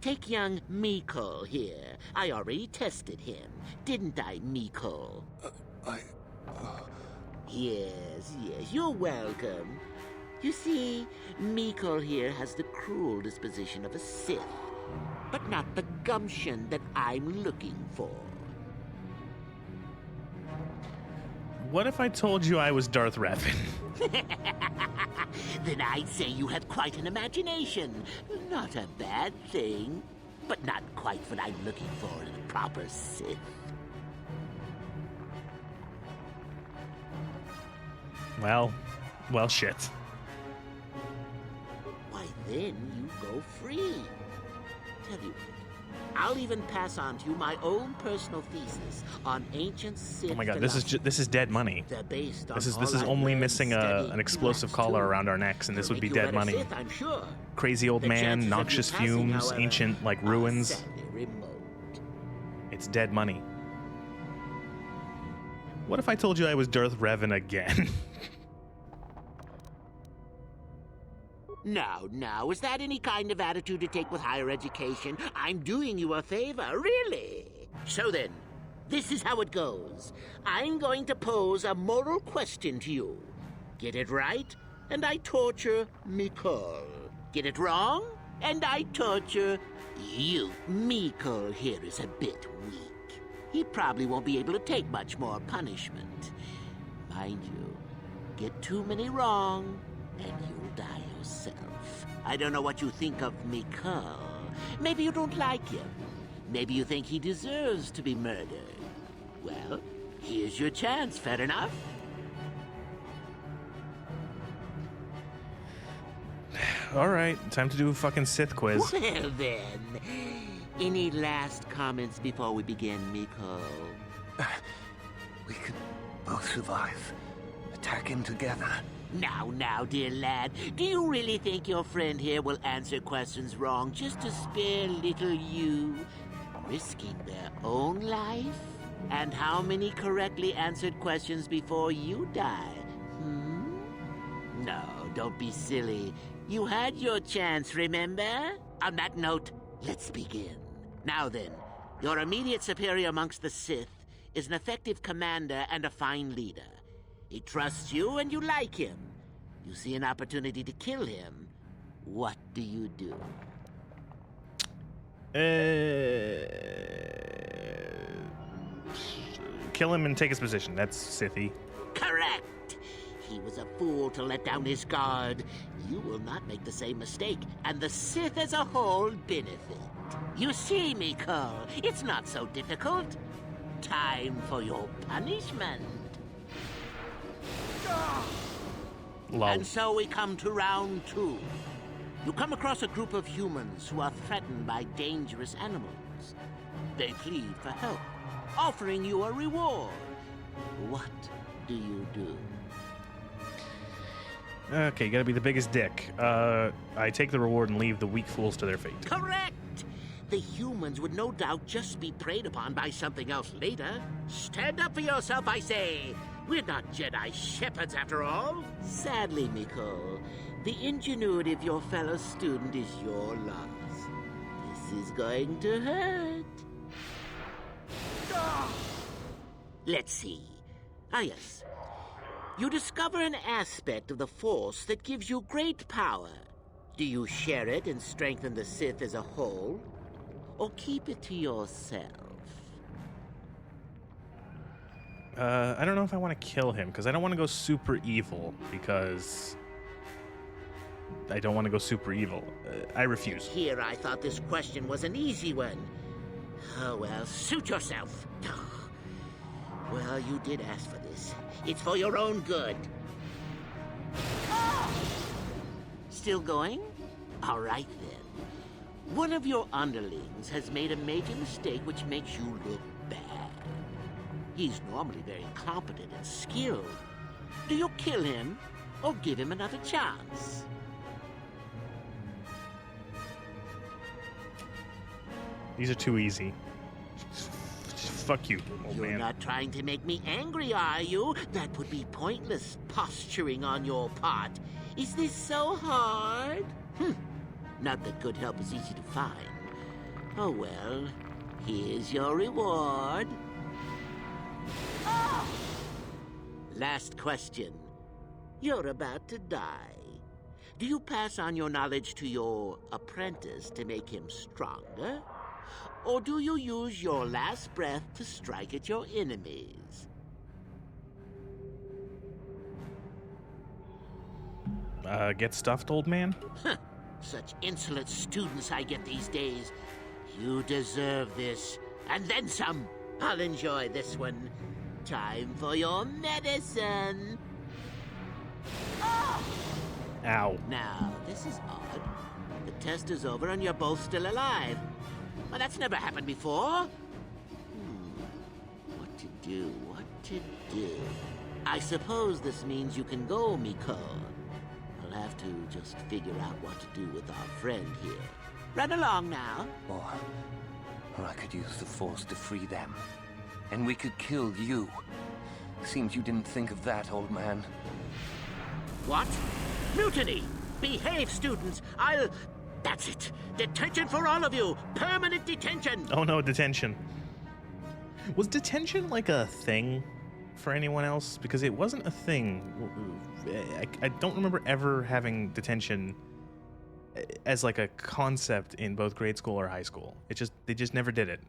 Take young Miko here. I already tested him, didn't I, Miko? Yes, you're welcome. You see, Miko here has the cruel disposition of a Sith, but not the gumption that I'm looking for. What if I told you I was Darth Revan? Then I'd say you have quite an imagination. Not a bad thing, but not quite what I'm looking for in a proper Sith. Well, shit. Why, then you go free. Tell you what, I'll even pass on to you my own personal thesis on ancient Sith. Oh my god, this is dead money. They're based on This is all only I've missing learned, studied, an explosive collar around our necks, and this would be dead money. Sith, I'm sure. Crazy old The chances man, of you noxious passing, fumes, however, ancient like are ruins. sadly remote. It's dead money. What if I told you I was Darth Revan again? Now, is that any kind of attitude to take with higher education? I'm doing you a favor, really. So then, this is how it goes. I'm going to pose a moral question to you. Get it right, and I torture Mikol. Get it wrong, and I torture you. Mikol here is a bit weak. He probably won't be able to take much more punishment. Mind you, get too many wrong, and you'll die yourself. I don't know what you think of Mikol. Maybe you don't like him. Maybe you think he deserves to be murdered. Well, here's your chance, fair enough? Alright, time to do a fucking Sith quiz. Well then, any last comments before we begin, Mikol? We could both survive. Attacking together. Now, dear lad, do you really think your friend here will answer questions wrong just to spare little you, risking their own life? And how many correctly answered questions before you die? No, don't be silly. You had your chance, remember? On that note, let's begin. Now then, your immediate superior amongst the Sith is an effective commander and a fine leader. He trusts you and you like him. You see an opportunity to kill him. What do you do? Kill him and take his position. That's Sithy. Correct! He was a fool to let down his guard. You will not make the same mistake, and the Sith as a whole benefit. You see, Miko, it's not so difficult. Time for your punishment. Lol. And so we come to round 2. You come across a group of humans who are threatened by dangerous animals. They plead for help, offering you a reward. What do you do? Okay, you gotta be the biggest dick. I take the reward and leave the weak fools to their fate. Correct! The humans would no doubt just be preyed upon by something else later. Stand up for yourself, I say! We're not Jedi shepherds, after all. Sadly, Miko, the ingenuity of your fellow student is your loss. This is going to hurt. Let's see. Ah, yes. You discover an aspect of the Force that gives you great power. Do you share it and strengthen the Sith as a whole? Or keep it to yourself? I don't know if I want to kill him, because I don't want to go super evil, because I don't want to go super evil. I refuse. Here, I thought this question was an easy one. Oh, well, suit yourself. Well, you did ask for this. It's for your own good. Still going? All right, then. One of your underlings has made a major mistake which makes you look bad. He's normally very competent and skilled. Do you kill him or give him another chance? These are too easy. Fuck you, old You're man. not trying to make me angry, are you? That would be pointless posturing on your part. Is this so hard? Not that good help is easy to find. Oh well, here's your reward. Last question. You're about to die. Do you pass on your knowledge to your apprentice to make him stronger? Or do you use your last breath to strike at your enemies? Get stuffed, old man? Such insolent students I get these days. You deserve this. And then some. I'll enjoy this one. Time for your medicine. Ow. Now, this is odd. The test is over and you're both still alive. Well, that's never happened before. What to do? What to do? I suppose this means you can go, Miko. I'll have to just figure out what to do with our friend here. Run along now. Or I could use the Force to free them. And we could kill you. Seems you didn't think of that, old man. What? Mutiny! Behave, students! That's it! Detention for all of you! Permanent detention! Oh no, detention. Was detention like a thing for anyone else? Because it wasn't a thing. I don't remember ever having detention as like a concept in both grade school or high school. They just never did it.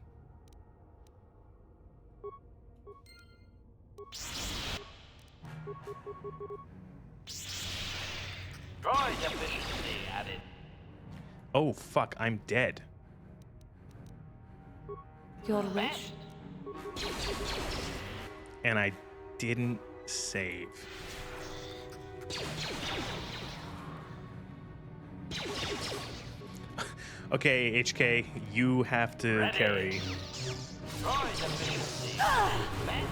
Droid efficiency added. Oh fuck, I'm dead. Your wish? And I didn't save. Okay, HK, you have to carry. Droid efficiency met.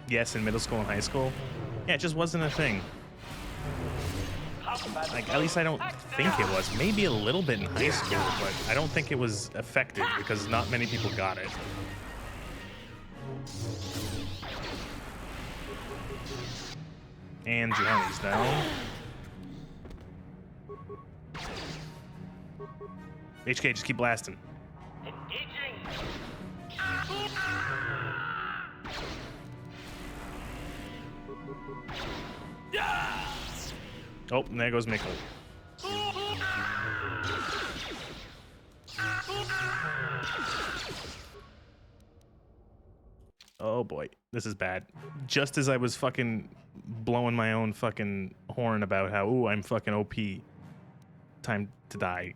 Yes, in middle school and high school. Yeah, it just wasn't a thing. Like, at least I don't think it was. Maybe a little bit in high school, but I don't think it was effective because not many people got it. And Johnny's down. HK, just keep blasting. Oh, and there goes Mikkel. Oh boy, this is bad. Just as I was fucking blowing my own fucking horn about how, ooh, I'm fucking OP. Time to die.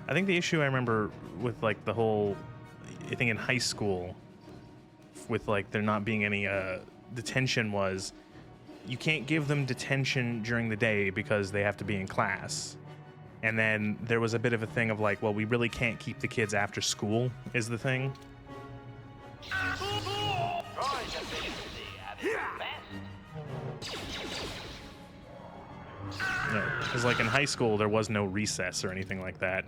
I think the issue I remember with like the whole, I think in high school, with like there not being any detention was, you can't give them detention during the day because they have to be in class. And then there was a bit of a thing of like, well, we really can't keep the kids after school is the thing. Yeah, because like in high school, there was no recess or anything like that.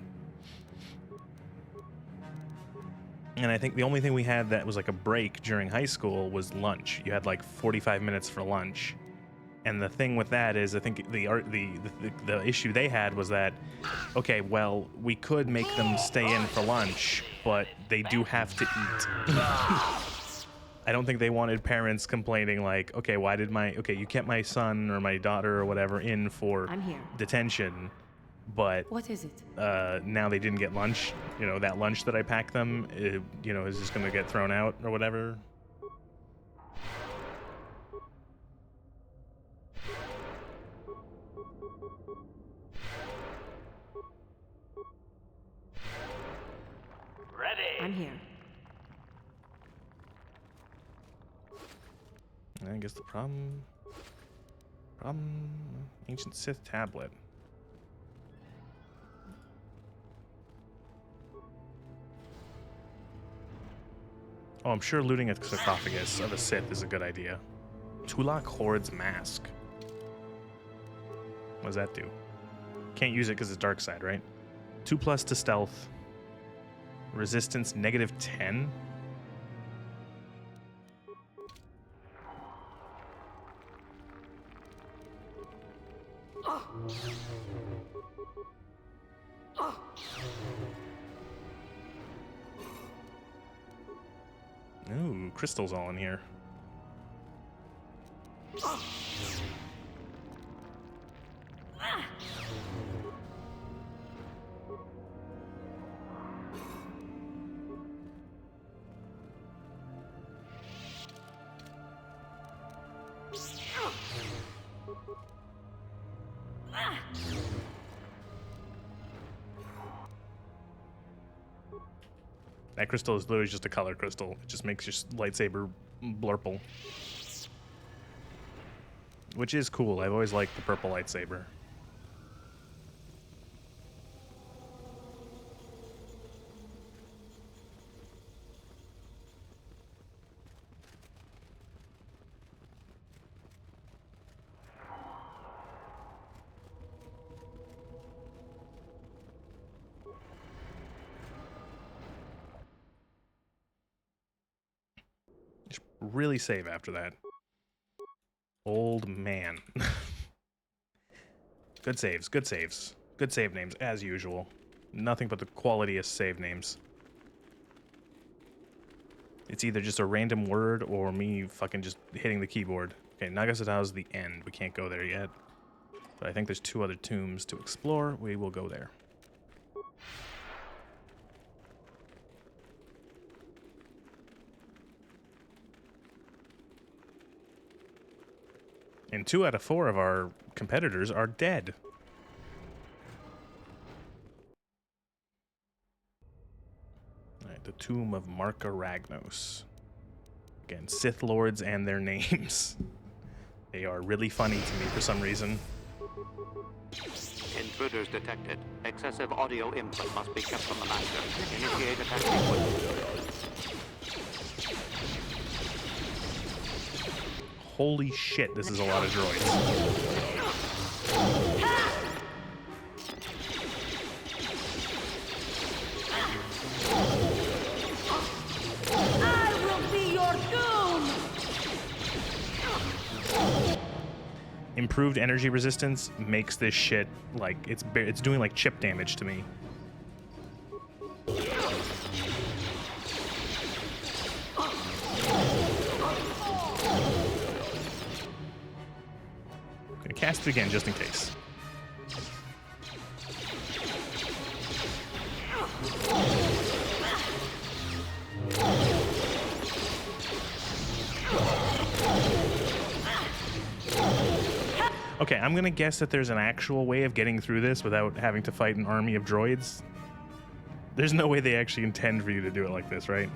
And I think the only thing we had that was like a break during high school was lunch. You had like 45 minutes for lunch. And the thing with that is, I think the issue they had was that, okay, well, we could make them stay in for lunch, but they do have to eat. I don't think they wanted parents complaining like, okay, why did you kept my son or my daughter or whatever in for detention, but what is it? Now they didn't get lunch. You know, that lunch that I packed them, you know, is just going to get thrown out or whatever. I'm here. I guess the problem, ancient Sith tablet. Oh, I'm sure looting a sarcophagus of a Sith is a good idea. Tulak Horde's mask. What does that do? Can't use it because it's dark side, right? 2+ to stealth. Resistance -10. Ooh, crystals all in here. That crystal is literally just a color crystal. It just makes your lightsaber blurple. Which is cool. I've always liked the purple lightsaber. Really save after that. Old man. Good saves, good saves. Good save names, as usual. Nothing but the qualitiest save names. It's either just a random word or me fucking just hitting the keyboard. Okay, Nagasatao's the end. We can't go there yet. But I think there's 2 other tombs to explore. We will go there. And 2 out of 4 of our competitors are dead. Alright, the Tomb of Marka Ragnos. Again, Sith Lords and their names. They are really funny to me for some reason. Intruders detected. Excessive audio input must be kept from the master. Initiate attack sequence. Holy shit, this is a lot of droids. I will be your doom! Improved energy resistance makes this shit like it's doing like chip damage to me. Gonna cast it again just in case. Okay, I'm gonna guess that there's an actual way of getting through this without having to fight an army of droids. There's no way they actually intend for you to do it like this, right?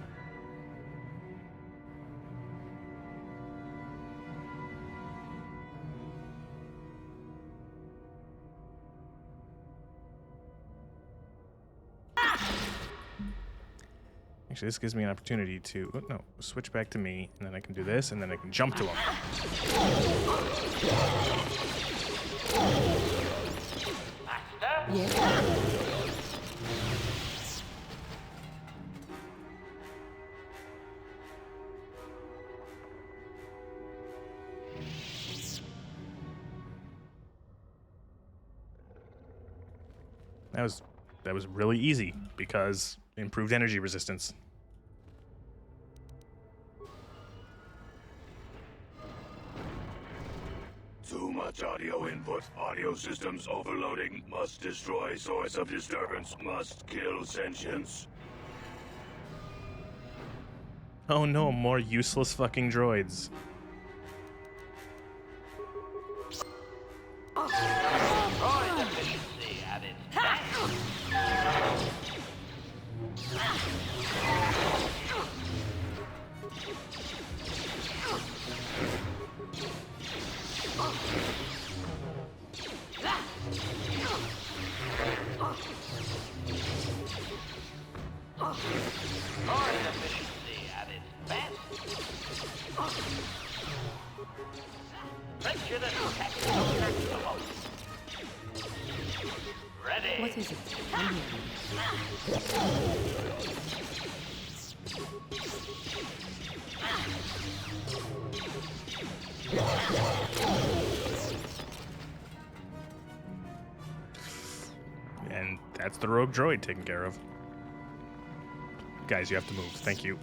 Actually, this gives me an opportunity to, oh, no, switch back to me, and then I can do this, and then I can jump to him. That was really easy because improved energy resistance. Too much audio input. Audio systems overloading. Must destroy source of disturbance. Must kill sentience. Oh no, more useless fucking droids. Droid efficiency at its best. Droid efficiency at its best. Prejudice technical maximum. Ready. What is it? I'm here. And that's the rogue droid taken care of. Guys, you have to move. Thank you.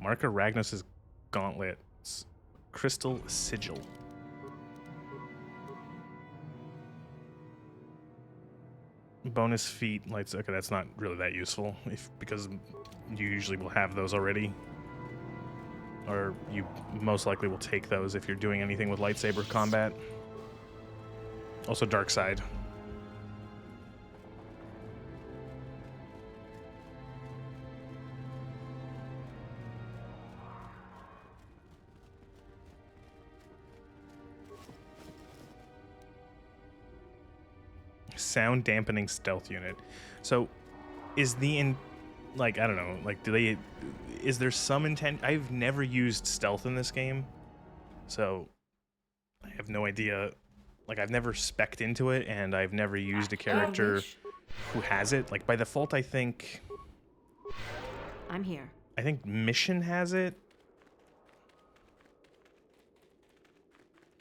Marker Ragnus's gauntlets. Crystal sigil. Bonus feat lights. Okay, that's not really that useful because you usually will have those already. Or you most likely will take those if you're doing anything with lightsaber combat. Also dark side. Sound dampening stealth unit. So is the like, I don't know, like is there some intent? I've never used stealth in this game, so I have no idea. Like, I've never spec'd into it, and I've never used a character who has it. Like, by default, I think I'm here. I think Mission has it.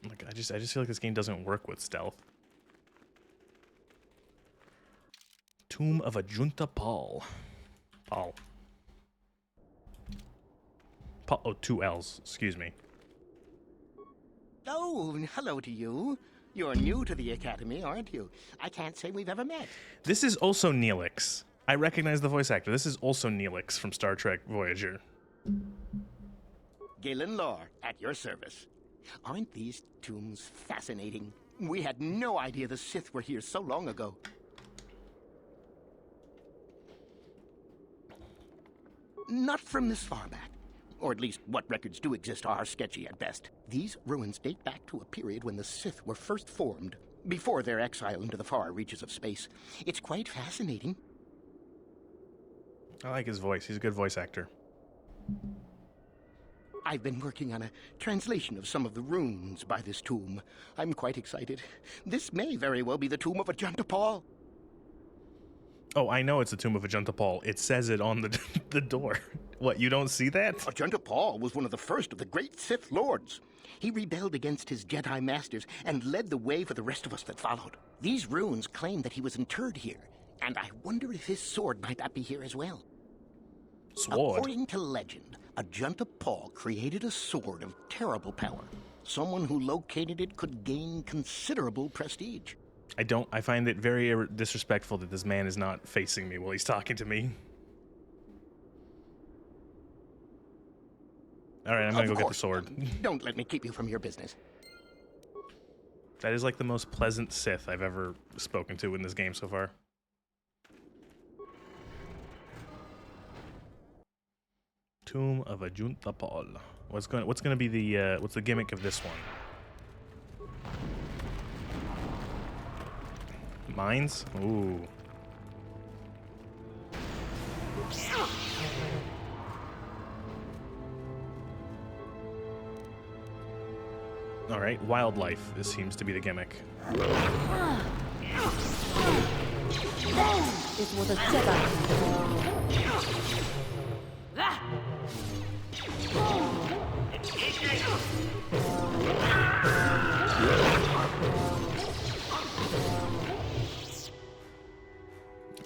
Like, I just feel like this game doesn't work with stealth. Tomb of Ajunta Paul. Paul. Oh, 2 L's. Excuse me. Oh, hello to you. You're new to the Academy, aren't you? I can't say we've ever met. This is also Neelix. I recognize the voice actor. This is also Neelix from Star Trek Voyager. Galen Lore, at your service. Aren't these tombs fascinating? We had no idea the Sith were here so long ago. not from this far back. Or at least what records do exist are sketchy at best. These ruins date back to a period when the Sith were first formed, before their exile into the far reaches of space. It's quite fascinating. I like his voice. He's a good voice actor. I've been working on a translation of some of the runes by this tomb. I'm quite excited. This may very well be the tomb of Ajanta Paul. Oh, I know it's the tomb of Ajanta Paul. It says it on the door. What, you don't see that? Ajanta Paul was one of the first of the great Sith lords. He rebelled against his Jedi masters and led the way for the rest of us that followed. These runes claim that he was interred here, and I wonder if his sword might not be here as well. Sword? According to legend, Ajanta Paul created a sword of terrible power. Someone who located it could gain considerable prestige. I find it very disrespectful that this man is not facing me while he's talking to me. Alright, I'm gonna go get the sword. Don't let me keep you from your business. That is like the most pleasant Sith I've ever spoken to in this game so far. Tomb of Ajanta Paul. What's gonna be the what's the gimmick of this one? Mines? Ooh. All right, wildlife. This seems to be the gimmick. Is what a Jedi.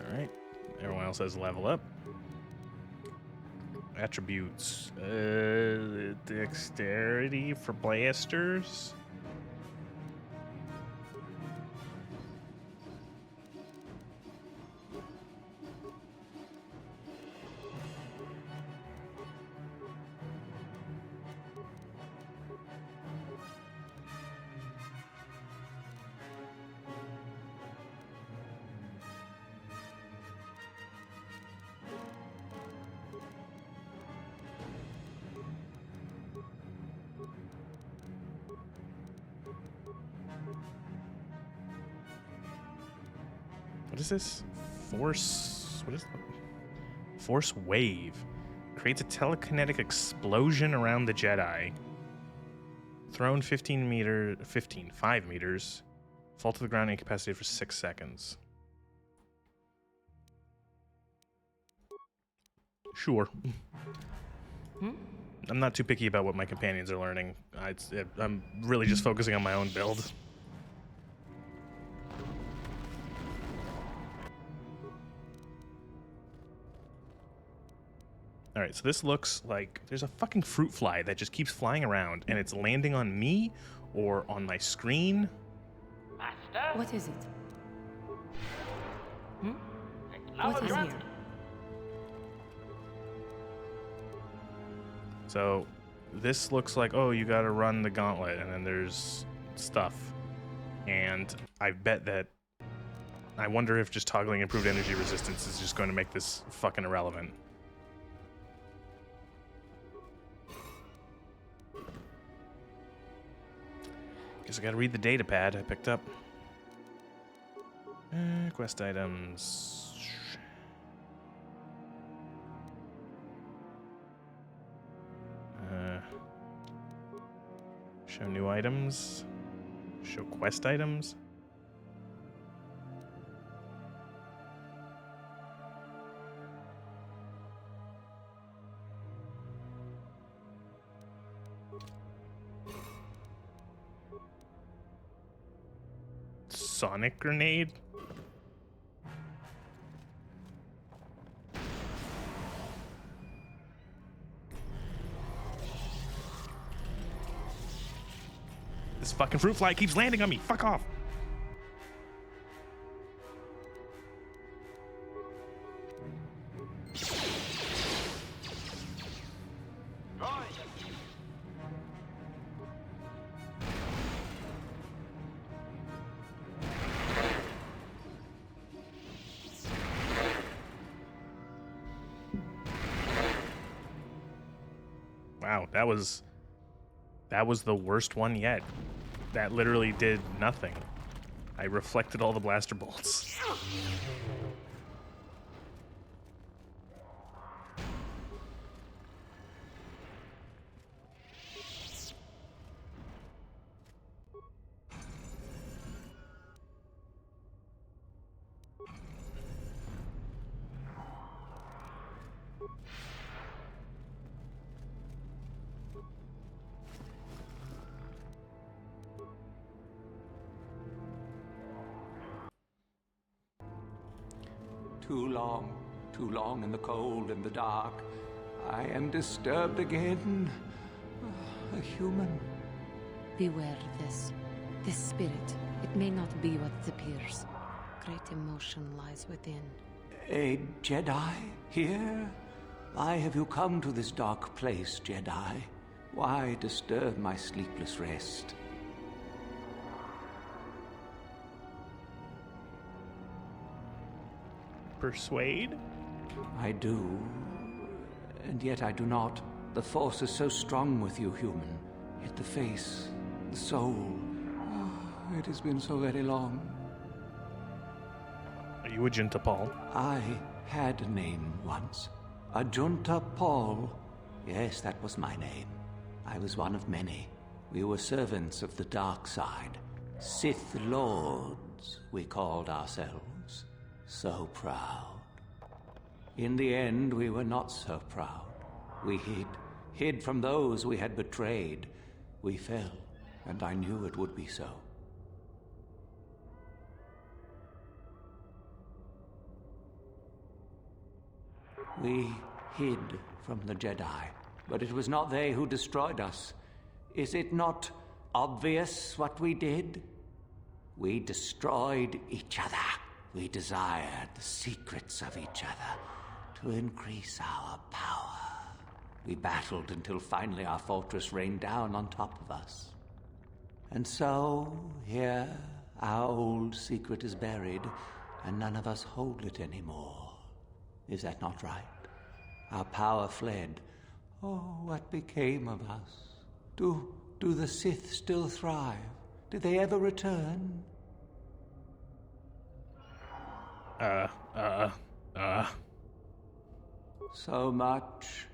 All right, everyone else has level up. Attributes. Dexterity for blasters. What is this? Force... What is that? Force wave. Creates a telekinetic explosion around the Jedi. Thrown 5 meters. Fall to the ground incapacitated for 6 seconds. Sure. I'm not too picky about what my companions are learning. I'm really just focusing on my own build. Alright, so this looks like there's a fucking fruit fly that just keeps flying around, and it's landing on me or on my screen. Master? What is it? What is here? So this looks like, oh, you gotta run the gauntlet, and then there's stuff. And I bet that... I wonder if just toggling improved energy resistance is just going to make this fucking irrelevant. Guess I gotta read the data pad I picked up. Quest items. Show new items. Show quest items. Sonic grenade? This fucking fruit fly keeps landing on me. Fuck off. Wow, that was the worst one yet. That literally did nothing. I reflected all the blaster bolts. Too long in the cold and the dark. I am disturbed again. A human. Beware of this. This spirit, it may not be what it appears. Great emotion lies within. A Jedi here? Why have you come to this dark place, Jedi? Why disturb my sleepless rest? Persuade? I do, and yet I do not. The Force is so strong with you, human. Yet the face, the soul... Oh, it has been so very long. Are you a Junta Paul? I had a name once. A Junta Paul. Yes, that was my name. I was one of many. We were servants of the dark side. Sith Lords, we called ourselves. So proud. In the end, we were not so proud. We hid from those we had betrayed. We fell, and I knew it would be so. We hid from the Jedi, but it was not they who destroyed us. Is it not obvious what we did? We destroyed each other. We desired the secrets of each other to increase our power. We battled until finally our fortress rained down on top of us. And so, here, our old secret is buried, and none of us hold it anymore. Is that not right? Our power fled. Oh, what became of us? Do the Sith still thrive? Did they ever return? So much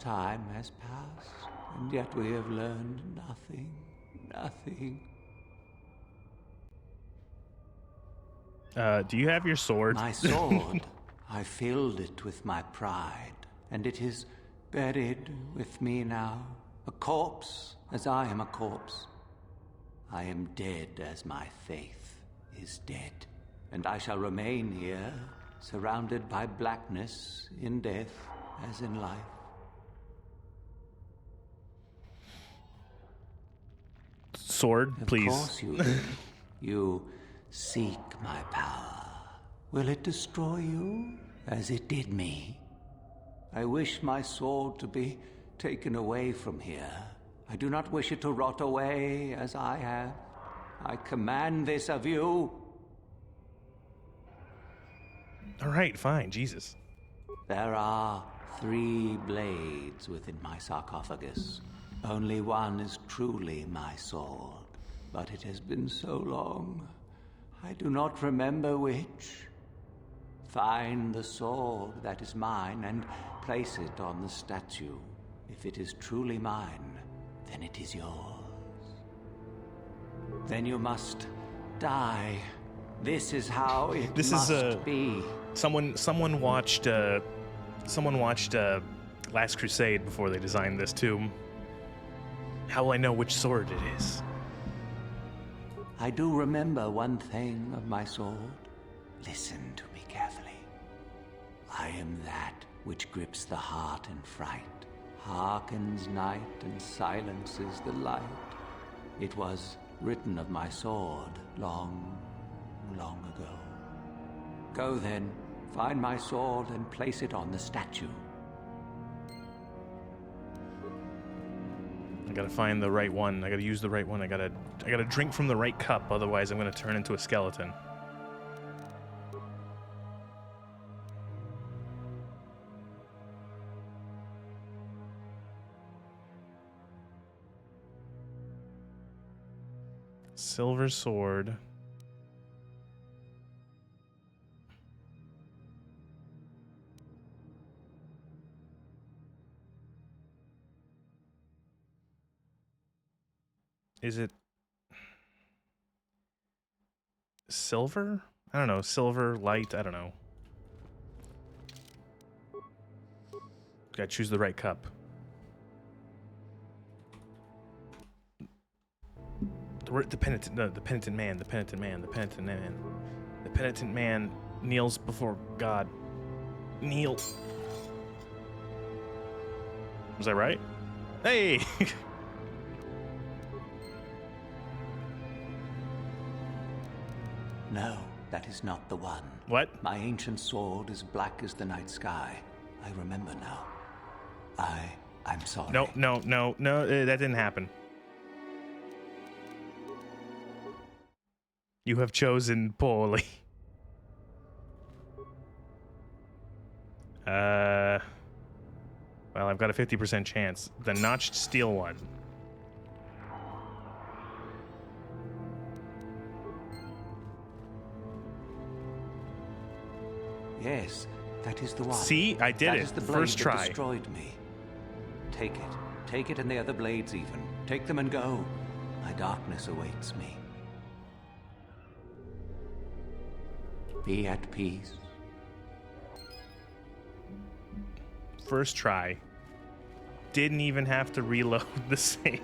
time has passed, and yet we have learned nothing. Do you have your sword? My sword. I filled it with my pride, and it is buried with me now. A corpse, as I am a corpse. I am dead as my faith is dead. And I shall remain here, surrounded by blackness in death as in life. Sword, please. Of course you do. You seek my power. Will it destroy you as it did me? I wish my sword to be taken away from here. I do not wish it to rot away as I have. I command this of you. All right, fine, Jesus. There are 3 blades within my sarcophagus. Only one is truly my sword, but it has been so long. I do not remember which. Find the sword that is mine and place it on the statue. If it is truly mine, then it is yours. Then you must die. This is how it must be. Someone watched Last Crusade before they designed this tomb. How will I know which sword it is? I do remember one thing of my sword. Listen to me carefully. I am that which grips the heart in fright, hearkens night and silences the light. It was written of my sword long, long ago. Go then, find my sword and place it on the statue. I gotta find the right one. I gotta use the right one. I gotta drink from the right cup, otherwise I'm gonna turn into a skeleton. Silver sword. Is it silver? I don't know. Silver, light, I don't know. Gotta choose the right cup. The penitent, no, the penitent man, the penitent man, the penitent man. The penitent man kneels before God. Kneel. Was I right? Hey! No, that is not the one. What? My ancient sword is black as the night sky. I remember now. I'm sorry. No, that didn't happen. You have chosen poorly. Well, I've got a 50% chance. The notched steel one. Yes, that is the one. See? I did That it. is the First blade try. that destroyed me. Take it. Take it and the other blades even. Take them and go. My darkness awaits me. Be at peace. First try. Didn't even have to reload the save.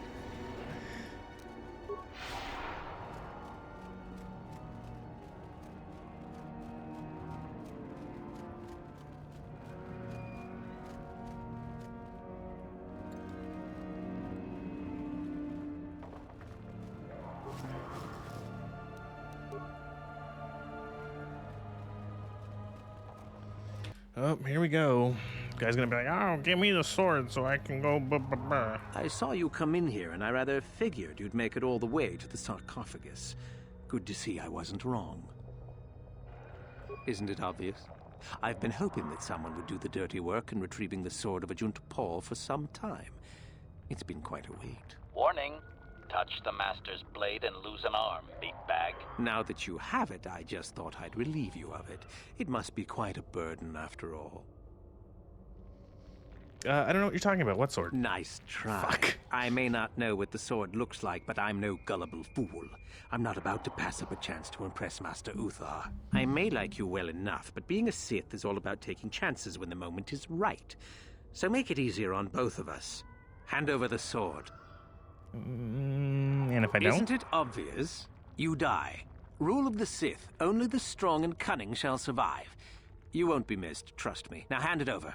Oh, here we go. Guy's gonna be like, oh, give me the sword so I can go I saw you come in here, and I rather figured you'd make it all the way to the sarcophagus. Good to see I wasn't wrong. Isn't it obvious? I've been hoping that someone would do the dirty work in retrieving the sword of Ajunt Paul for some time. It's been quite a wait. Warning. Touch the Master's blade and lose an arm, meatbag. Now that you have it, I just thought I'd relieve you of it. It must be quite a burden after all. I don't know what you're talking about. What sword? Nice try. Fuck. I may not know what the sword looks like, but I'm no gullible fool. I'm not about to pass up a chance to impress Master Uthar. I may like you well enough, but being a Sith is all about taking chances when the moment is right. So make it easier on both of us. Hand over the sword. And if I don't? Isn't it obvious? You die. Rule of the Sith. Only the strong and cunning shall survive. You won't be missed, trust me. Now hand it over.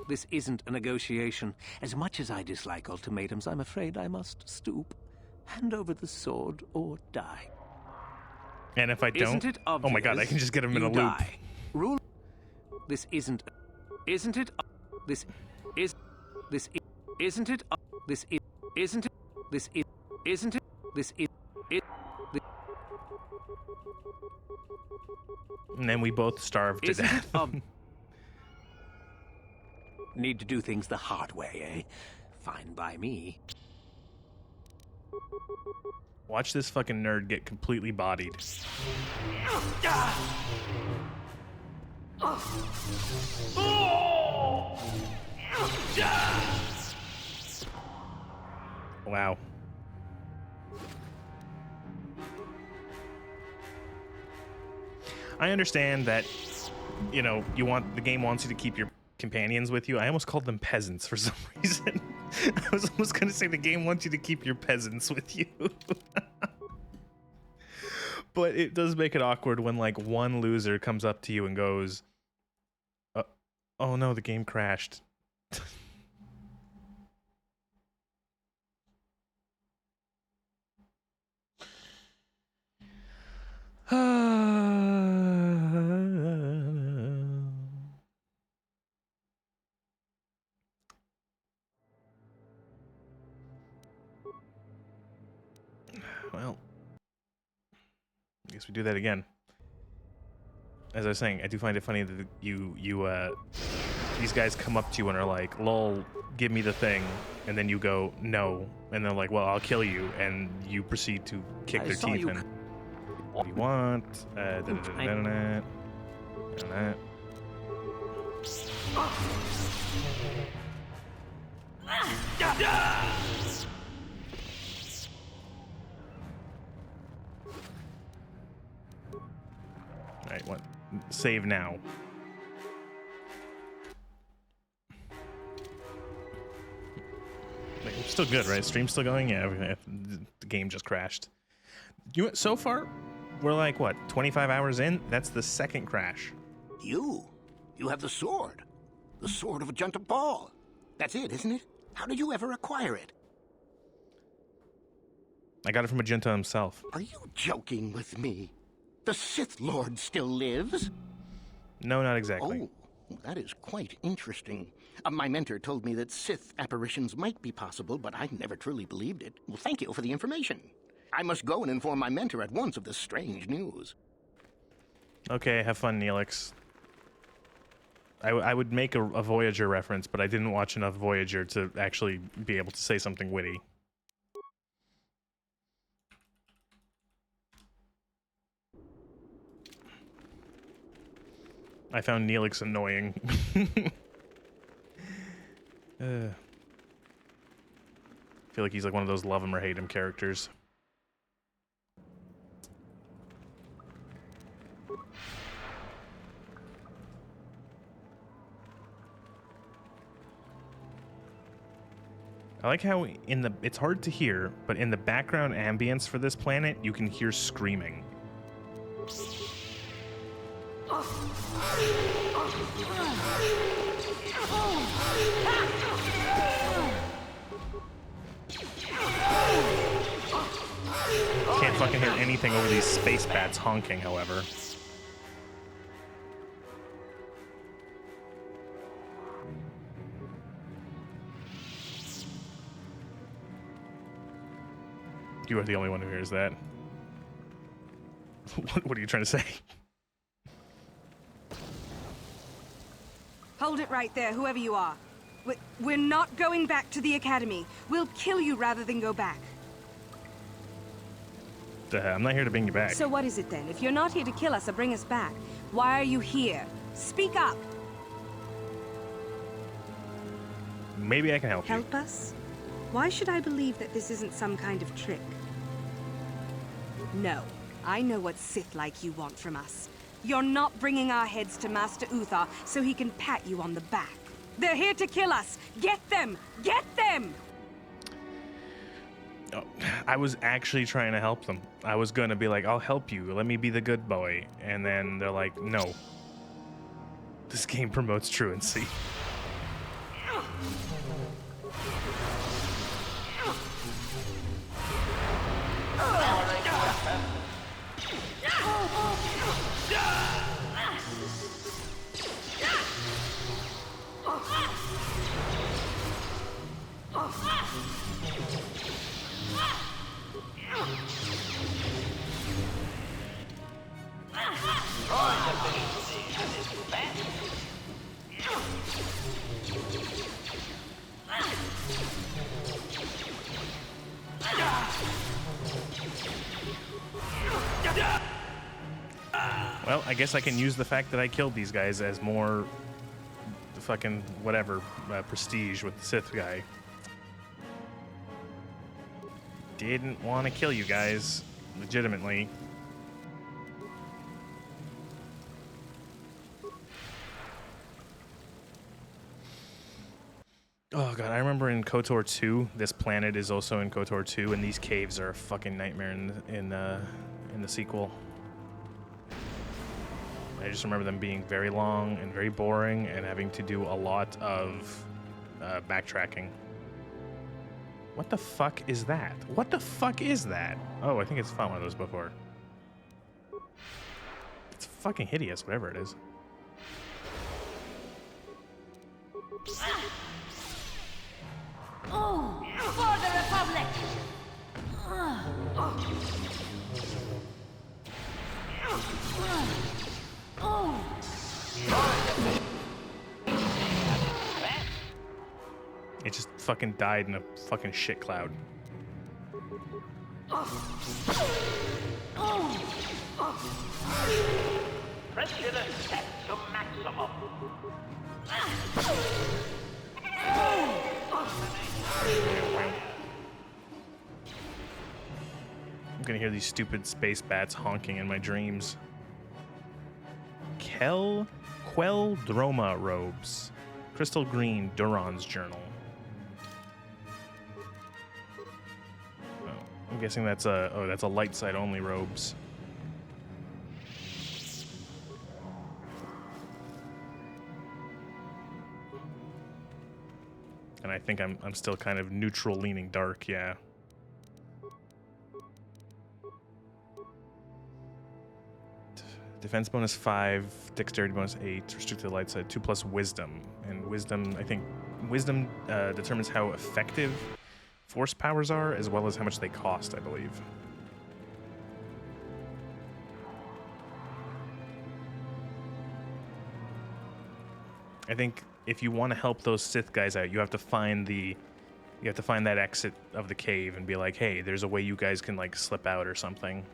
This isn't a negotiation. As much as I dislike ultimatums, I'm afraid I must stoop. Hand over the sword or die. And if I don't? Isn't it obvious? Oh my god, I can just get him in a loop. Die. Rule. This isn't. Isn't it? This is. This is. Isn't it? This is. Isn't it? This is. Isn't it? This is. And then we both starve to death. Need to do things the hard way, eh? Fine by me. Watch this fucking nerd get completely bodied. Wow. I understand that, you know, the game wants you to keep your companions with you. I almost called them peasants for some reason. I was almost going to say the game wants you to keep your peasants with you. But it does make it awkward when, like, one loser comes up to you and goes, oh no, the game crashed. Well, I guess we do that again. As I was saying, I do find it funny that these guys come up to you and are like, lol, give me the thing, and then you go, no, and they're like, well, I'll kill you, and you proceed to kick their teeth in. What do you want? And that. Alright, what? Save now. Like, still good, right? Stream's still going? Yeah, the game just crashed. So far, we're like, what, 25 hours in? That's the second crash. You have the sword. The sword of Ajunta Ball. That's it, isn't it? How did you ever acquire it? I got it from Ajunta himself. Are you joking with me? The Sith Lord still lives? No, not exactly. Oh, that is quite interesting. My mentor told me that Sith apparitions might be possible, but I never truly believed it. Well, thank you for the information. I must go and inform my mentor at once of this strange news. Okay, have fun, Neelix. I would make a Voyager reference, but I didn't watch enough Voyager to actually be able to say something witty. I found Neelix annoying. I feel like he's like one of those love him or hate him characters. I like how it's hard to hear, but in the background ambience for this planet, you can hear screaming. Can't fucking hear anything over these space bats honking, however. You are the only one who hears that. What are you trying to say? Hold it right there, whoever you are. We're not going back to the Academy. We'll kill you rather than go back. I'm not here to bring you back. So what is it then? If you're not here to kill us or bring us back, why are you here? Speak up. Maybe I can help you. Help us? Why should I believe that this isn't some kind of trick? No. I know what Sith-like you want from us. You're not bringing our heads to Master Uthar so he can pat you on the back. They're here to kill us! Get them! Get them! Oh, I was actually trying to help them. I was gonna be like, I'll help you, let me be the good boy. And then they're like, no. This game promotes truancy. Well, I guess I can use the fact that I killed these guys as more fucking whatever prestige with the Sith guy. Didn't want to kill you guys, legitimately. Oh god, I remember in KOTOR 2, this planet is also in KOTOR 2, and these caves are a fucking nightmare in the sequel. I just remember them being very long and very boring and having to do a lot of backtracking. What the fuck is that? What the fuck is that? Oh, I think it's found one of those before. It's fucking hideous, whatever it is. Oh, for the Republic! fucking died in a fucking shit cloud. Pressure set to maximum. I'm gonna hear these stupid space bats honking in my dreams. Queldroma robes. Crystal green, Duron's journal. Oh, I'm guessing that's a light side only robes. And I think I'm still kind of neutral leaning dark, yeah. Defense bonus 5, dexterity bonus 8, restricted light side 2 plus wisdom. And wisdom, I think wisdom determines how effective force powers are as well as how much they cost, I believe. I think if you want to help those Sith guys out, you have to find that exit of the cave and be like, hey, there's a way you guys can like slip out or something.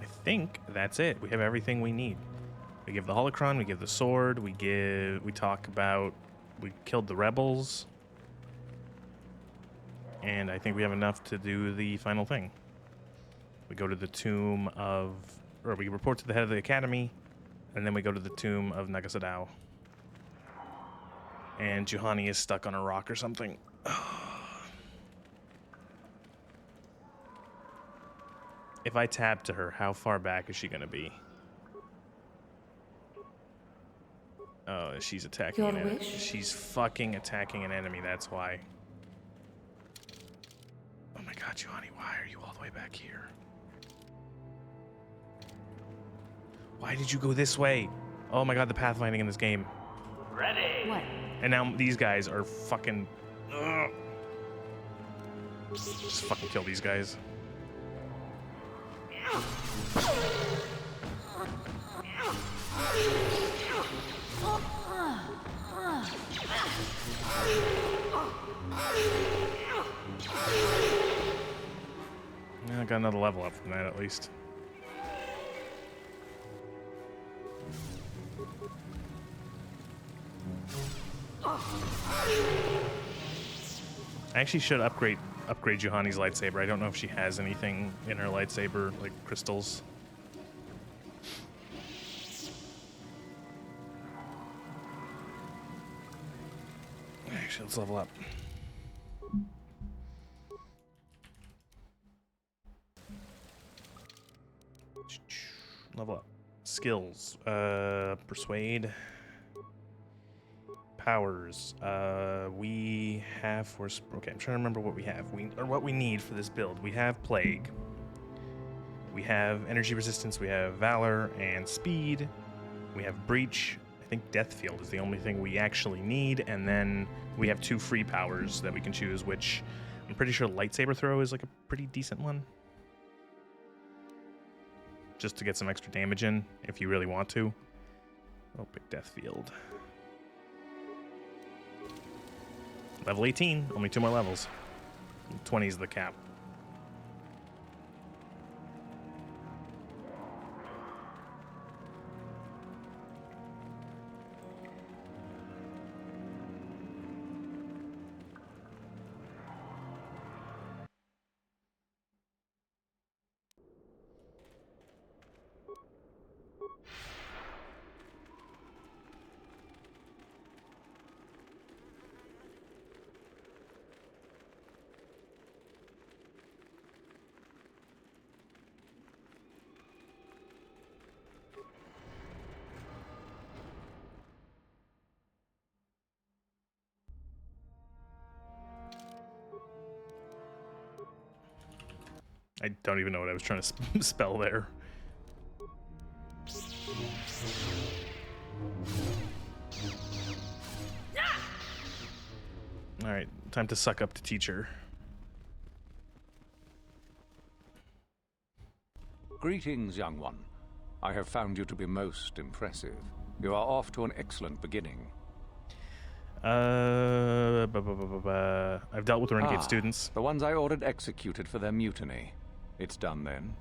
I think that's it. We have everything we need. We give the holocron, we give the sword, we talk about we killed the rebels. And I think we have enough to do the final thing. We go to the tomb of, or we report to the head of the academy, and then we go to the tomb of Nagasadao. And Juhani is stuck on a rock or something. If I tap to her, how far back is she gonna be? Oh, she's attacking an enemy. She's fucking attacking an enemy, that's why. Oh my god, Juhani, why are you all the way back here? Why did you go this way? Oh my god, the pathfinding in this game. Ready. What? And now these guys are fucking... Ugh. Just fucking kill these guys. Yeah, I got another level up from that at least. I actually should upgrade Juhani's lightsaber. I don't know if she has anything in her lightsaber, like crystals. Actually, let's level up. Level up. Skills. Persuade. Powers. We have force. Okay, I'm trying to remember what we have. What we need for this build. We have plague. We have energy resistance. We have valor and speed. We have breach. I think death field is the only thing we actually need, and then we have 2 free powers that we can choose, which I'm pretty sure lightsaber throw is like a pretty decent one. Just to get some extra damage in, if you really want to. Oh, big death field. Level 18, only 2 more levels. 20 is the cap. I don't even know what I was trying to spell there. Alright, time to suck up to teacher. Greetings, young one. I have found you to be most impressive. You are off to an excellent beginning. I've dealt with renegade students. The ones I ordered executed for their mutiny. It's done then?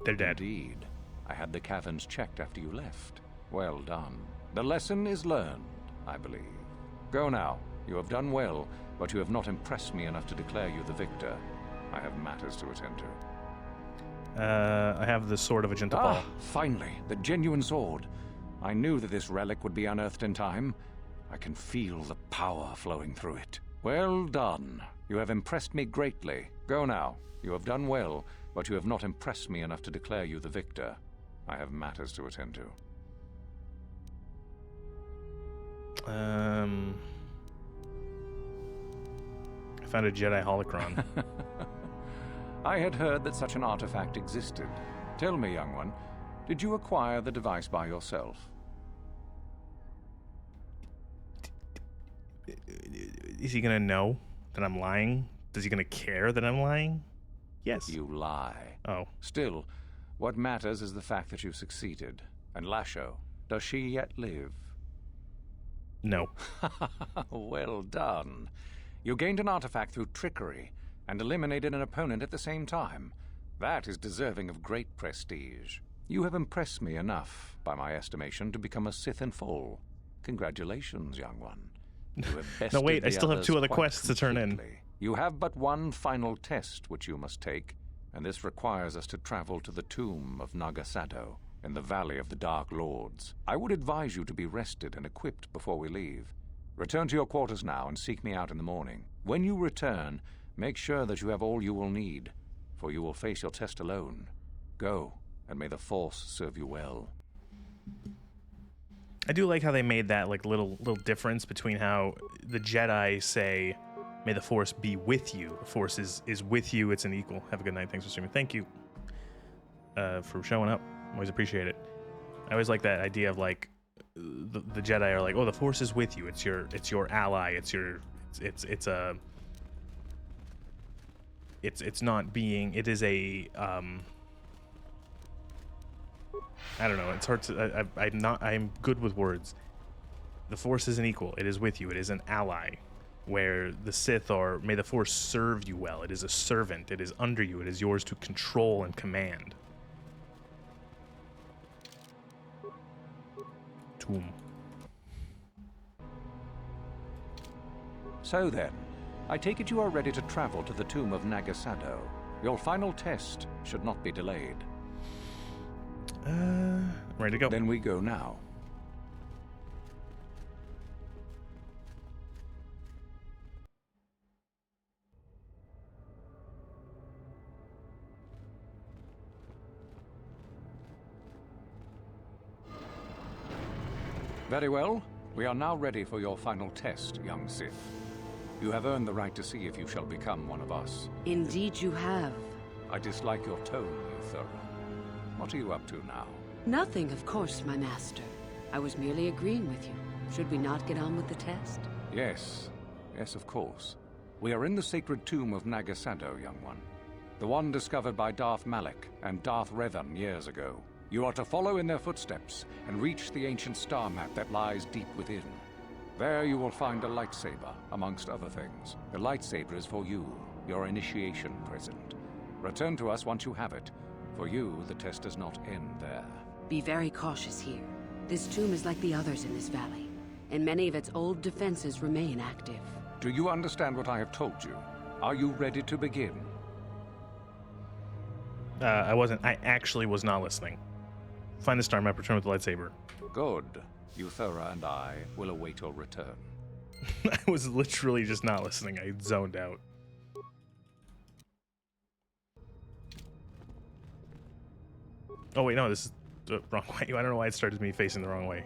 They're dead. Indeed. I had the caverns checked after you left. Well done. The lesson is learned, I believe. Go now. You have done well, but you have not impressed me enough to declare you the victor. I have matters to attend to. I have the sword of Agenta Ball. Finally, the genuine sword. I knew that this relic would be unearthed in time. I can feel the power flowing through it. Well done. You have impressed me greatly. Go now. You have done well, but you have not impressed me enough to declare you the victor. I have matters to attend to. I found a Jedi holocron. I had heard that such an artifact existed. Tell me, young one, did you acquire the device by yourself? Is he gonna know that I'm lying? Is he gonna care that I'm lying? Yes. You lie. Oh. Still, what matters is the fact that you succeeded. And Lasho, does she yet live? No. Well done. You gained an artifact through trickery and eliminated an opponent at the same time. That is deserving of great prestige. You have impressed me enough, by my estimation, to become a Sith in full. Congratulations, young one. You have bested No, wait, I the still have others 2 other quite quests to turn in. completely. You have but one final test which you must take, and this requires us to travel to the tomb of Nagasado in the Valley of the Dark Lords. I would advise you to be rested and equipped before we leave. Return to your quarters now and seek me out in the morning. When you return, make sure that you have all you will need, for you will face your test alone. Go, and may the Force serve you well. I do like how they made that like little difference between how the Jedi say, "May the Force be with you." The Force is with you. It's an equal. Have a good night. Thanks for streaming. Thank you for showing up. Always appreciate it. I always like that idea of like the Jedi are like, "Oh, the Force is with you. It's your ally. It's not being. It is a I don't know. It's hard to. I'm good with words. The Force is an equal. It is with you. It is an ally. Where the Sith are, may the Force serve you well. It is a servant. It is under you. It is yours to control and command. Tomb. So then, I take it you are ready to travel to the tomb of Nagasado. Your final test should not be delayed. Ready to go. Then we go now. Very well. We are now ready for your final test, young Sith. You have earned the right to see if you shall become one of us. Indeed you have. I dislike your tone, Euthura. What are you up to now? Nothing, of course, my master. I was merely agreeing with you. Should we not get on with the test? Yes. Yes, of course. We are in the sacred tomb of Nagasado, young one. The one discovered by Darth Malak and Darth Revan years ago. You are to follow in their footsteps and reach the ancient star map that lies deep within. There you will find a lightsaber, amongst other things. The lightsaber is for you, your initiation present. Return to us once you have it. For you, the test does not end there. Be very cautious here. This tomb is like the others in this valley, and many of its old defenses remain active. Do you understand what I have told you? Are you ready to begin? I actually was not listening. Find the star map, return with the lightsaber. Good. Euthura and I will await your return. I was literally just not listening. I zoned out. Oh wait, no, this is the wrong way. I don't know why it started me facing the wrong way.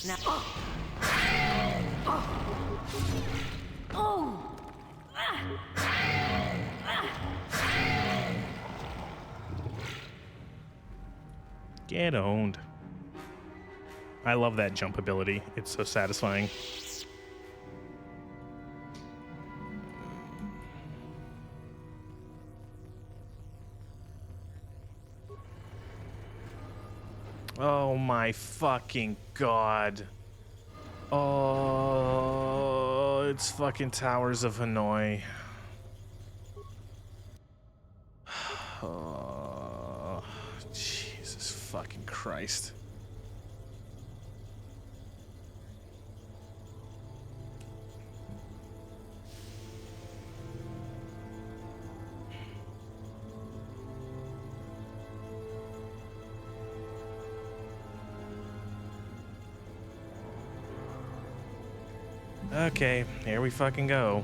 Now. Oh. Get owned. I love that jump ability. It's so satisfying. Oh my fucking god. Oh, it's fucking Towers of Hanoi. Oh, Jesus fucking Christ. Okay, here we fucking go.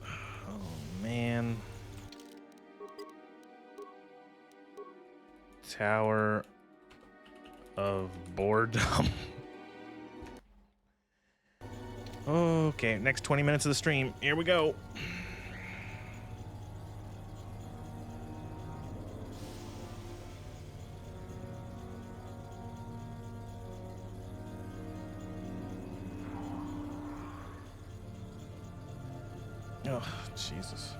Oh, man. Tower of Boredom. Okay, next 20 minutes of the stream. Here we go. Oh, Jesus.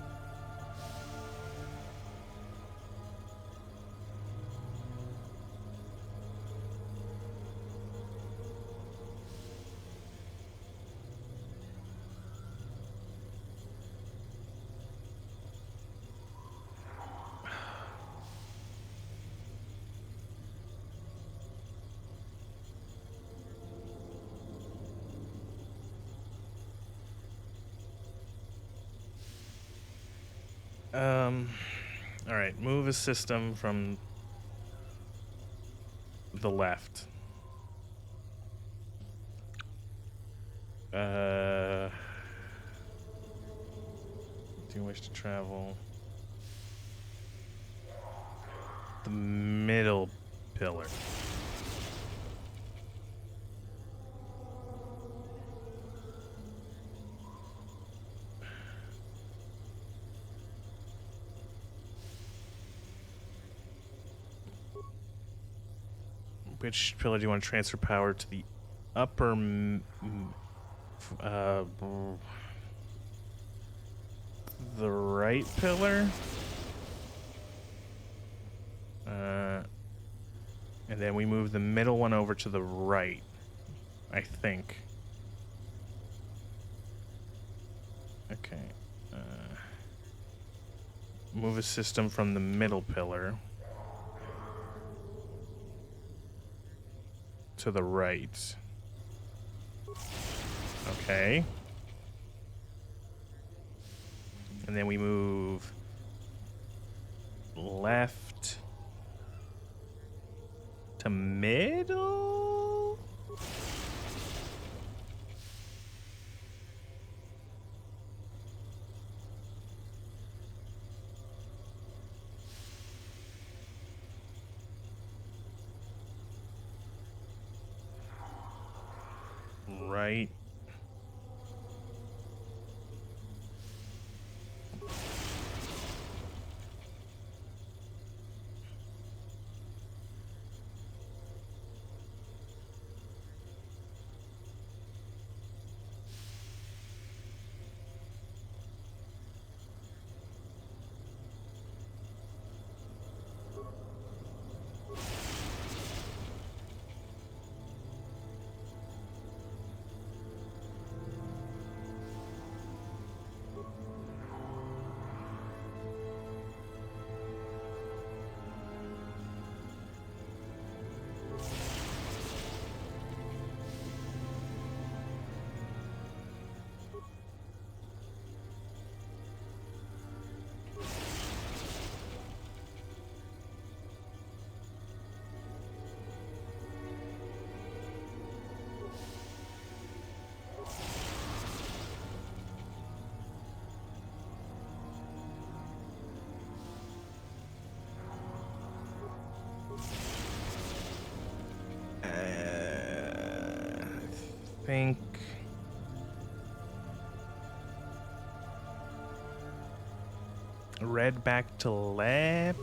All right, move a system from the left. Do you wish to travel? The middle pillar. Which pillar do you want to transfer power to? The upper the right pillar? And then we move the middle one over to the right, I think. Okay. Move a system from the middle pillar to the right. Okay. And then we move left to middle? Right. Think red back to left.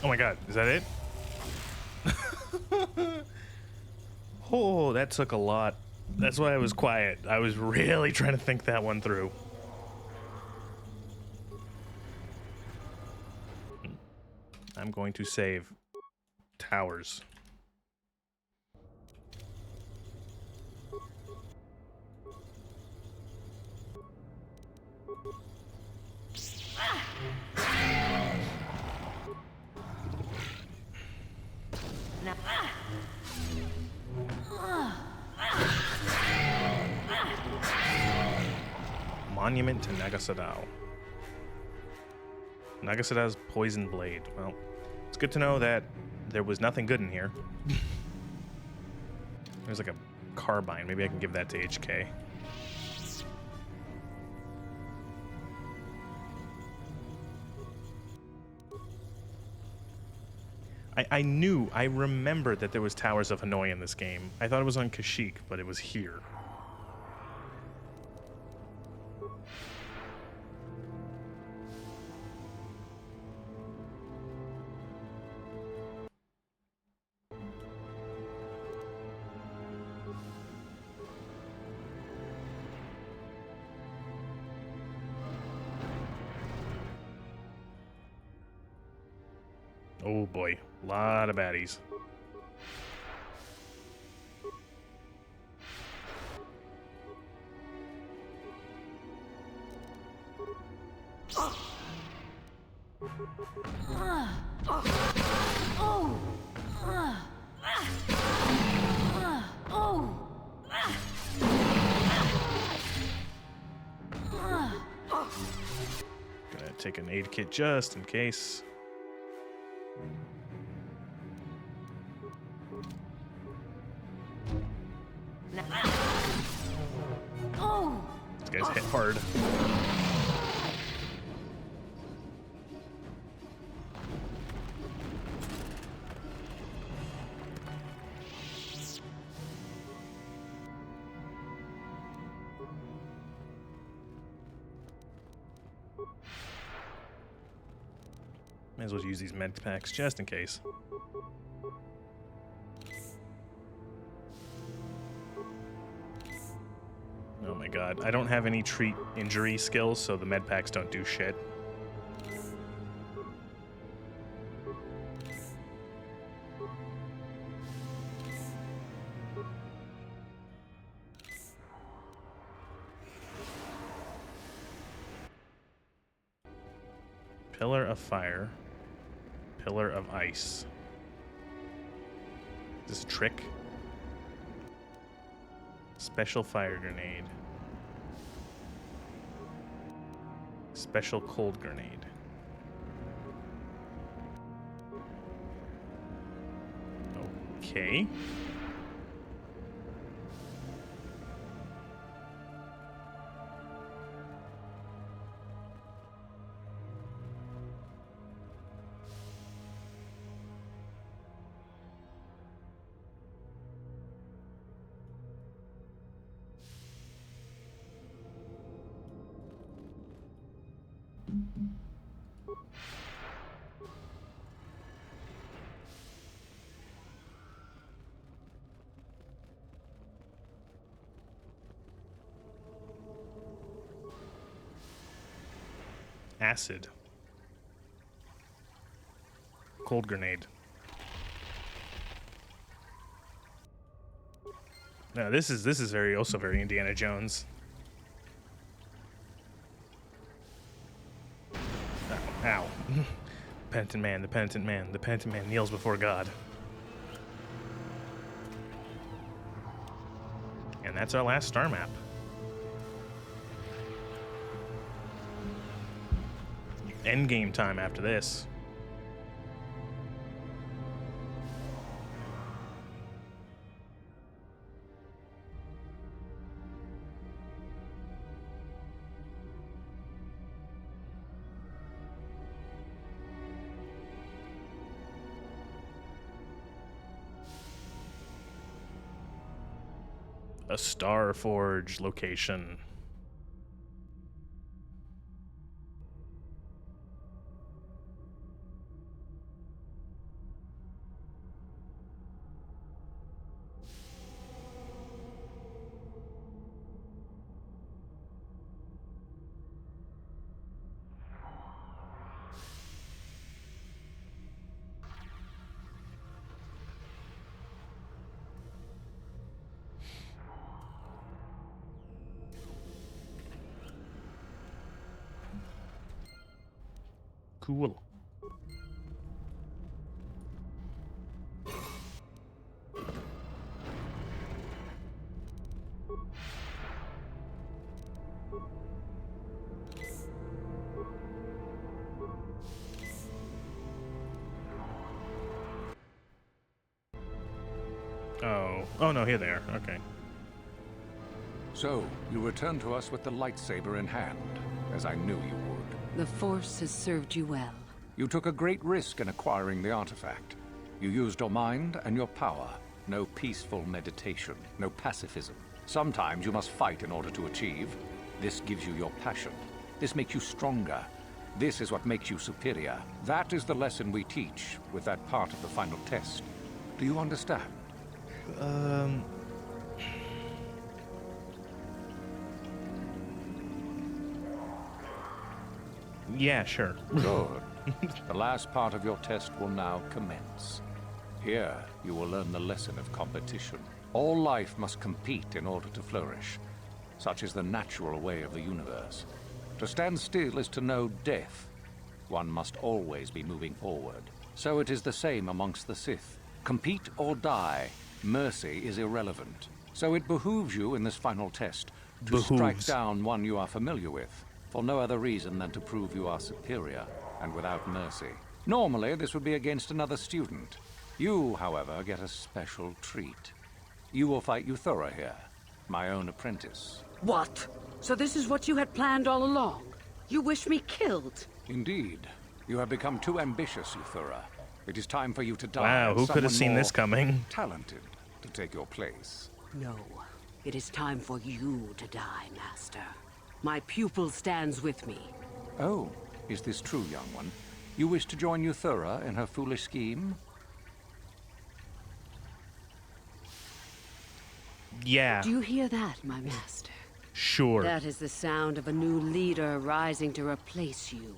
Oh my god, is that it? Oh, that took a lot. That's why I was quiet. I was really trying to think that one through. I'm going to save towers. Monument to Nagasadao. Nagasada's poison blade. Well, it's good to know that there was nothing good in here. There's like a carbine. Maybe I can give that to HK. I remembered that there was Towers of Hanoi in this game. I thought it was on Kashyyyk, but it was here. Oh boy, a lot of baddies. Gonna take an aid kit just in case. This guy's hit hard. May as well use these med packs just in case. Oh my god, I don't have any treat injury skills, so the med packs don't do shit. Pillar of fire. Pillar of ice. Is this a trick? Special fire grenade. Special cold grenade. Okay. Acid. Cold grenade. No, this is also very Indiana Jones. Ow. Ow. Penitent man, the penitent man, the penitent man kneels before God. And that's our last star map. Endgame time after this. A Star Forge location. Cool. Oh no, here they are. Okay. So, you return to us with the lightsaber in hand, as I knew you would. The Force has served you well. You took a great risk in acquiring the artifact. You used your mind and your power. No peaceful meditation, no pacifism. Sometimes you must fight in order to achieve. This gives you your passion. This makes you stronger. This is what makes you superior. That is the lesson we teach with that part of the final test. Do you understand? Yeah, sure. Good. The last part of your test will now commence. Here, you will learn the lesson of competition. All life must compete in order to flourish. Such is the natural way of the universe. To stand still is to know death. One must always be moving forward. So it is the same amongst the Sith. Compete or die. Mercy is irrelevant. So it behooves you in this final test to strike down one you are familiar with, for no other reason than to prove you are superior and without mercy. Normally, this would be against another student. You, however, get a special treat. You will fight Euthura here, my own apprentice. What? So this is what you had planned all along? You wish me killed? Indeed. You have become too ambitious, Euthura. It is time for you to die. Wow, who could have seen this coming? Talented to take your place. No. It is time for you to die, Master. My pupil stands with me. Oh, is this true, young one? You wish to join Euthura in her foolish scheme? Yeah. Do you hear that, my master? Sure. That is the sound of a new leader rising to replace you.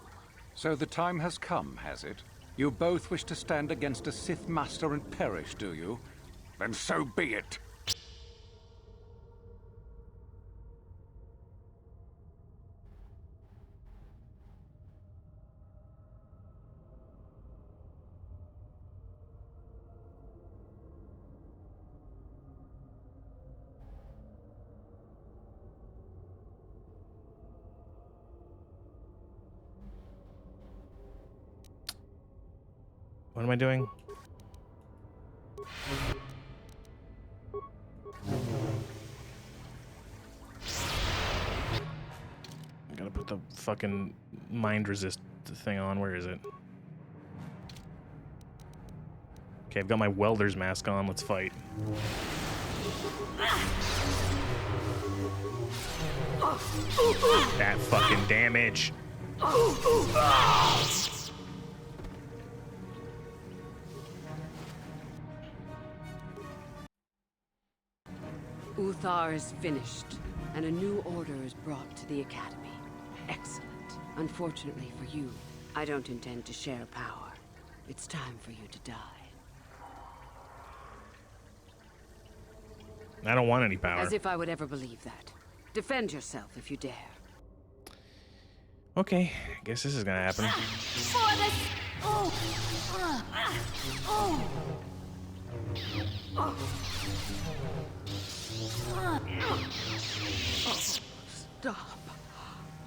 So the time has come, has it? You both wish to stand against a Sith Master and perish, do you? Then so be it! What am I doing? I gotta put the fucking mind resist thing on. Where is it? Okay, I've got my welder's mask on. Let's fight. That fucking damage. Uthar is finished, and a new order is brought to the Academy. Excellent. Unfortunately for you, I don't intend to share power. It's time for you to die. I don't want any power. As if I would ever believe that. Defend yourself if you dare. Okay, guess this is gonna happen. For this. Oh. Stop.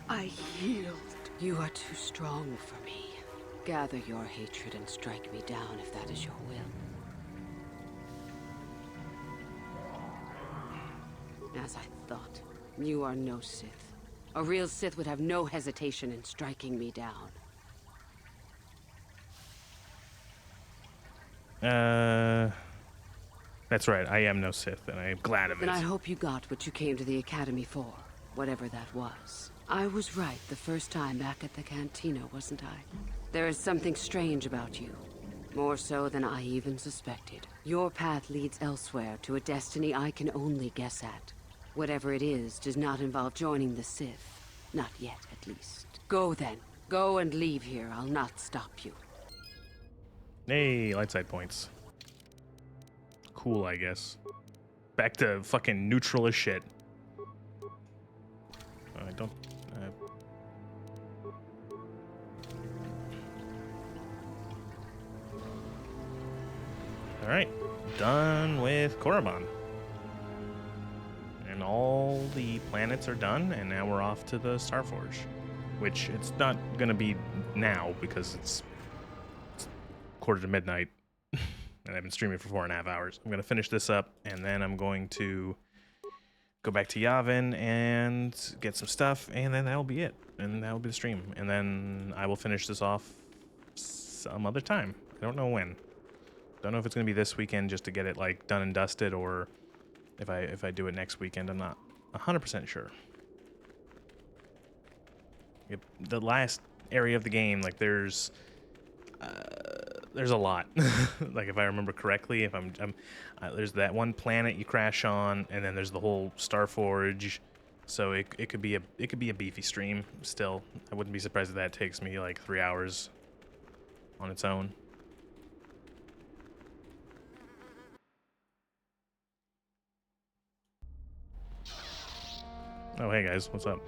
I healed. You are too strong for me. Gather your hatred and strike me down if that is your will. As I thought, you are no Sith. A real Sith would have no hesitation in striking me down. That's right, I am no Sith, and I am glad of it. Then I hope you got what you came to the Academy for, whatever that was. I was right the first time back at the cantina, wasn't I? There is something strange about you. More so than I even suspected. Your path leads elsewhere to a destiny I can only guess at. Whatever it is does not involve joining the Sith. Not yet, at least. Go then. Go and leave here. I'll not stop you. Hey, light side points. Cool, I guess. Back to fucking neutral as shit. I don't... Alright, done with Korriban. And all the planets are done, and now we're off to the Starforge. Which, it's not gonna be now, because it's quarter to midnight, and I've been streaming for 4.5 hours. I'm gonna finish this up, and then I'm going to go back to Yavin and get some stuff, and then that'll be it. And that'll be the stream. And then I will finish this off some other time. I don't know when. Don't know if it's gonna be this weekend just to get it like done and dusted, or if I do it next weekend. I'm not 100% sure. The last area of the game, like there's a lot. Like if I remember correctly, if there's that one planet you crash on, and then there's the whole Starforge. So it could be a beefy stream. Still, I wouldn't be surprised if that takes me like 3 hours on its own. Oh, hey guys, what's up?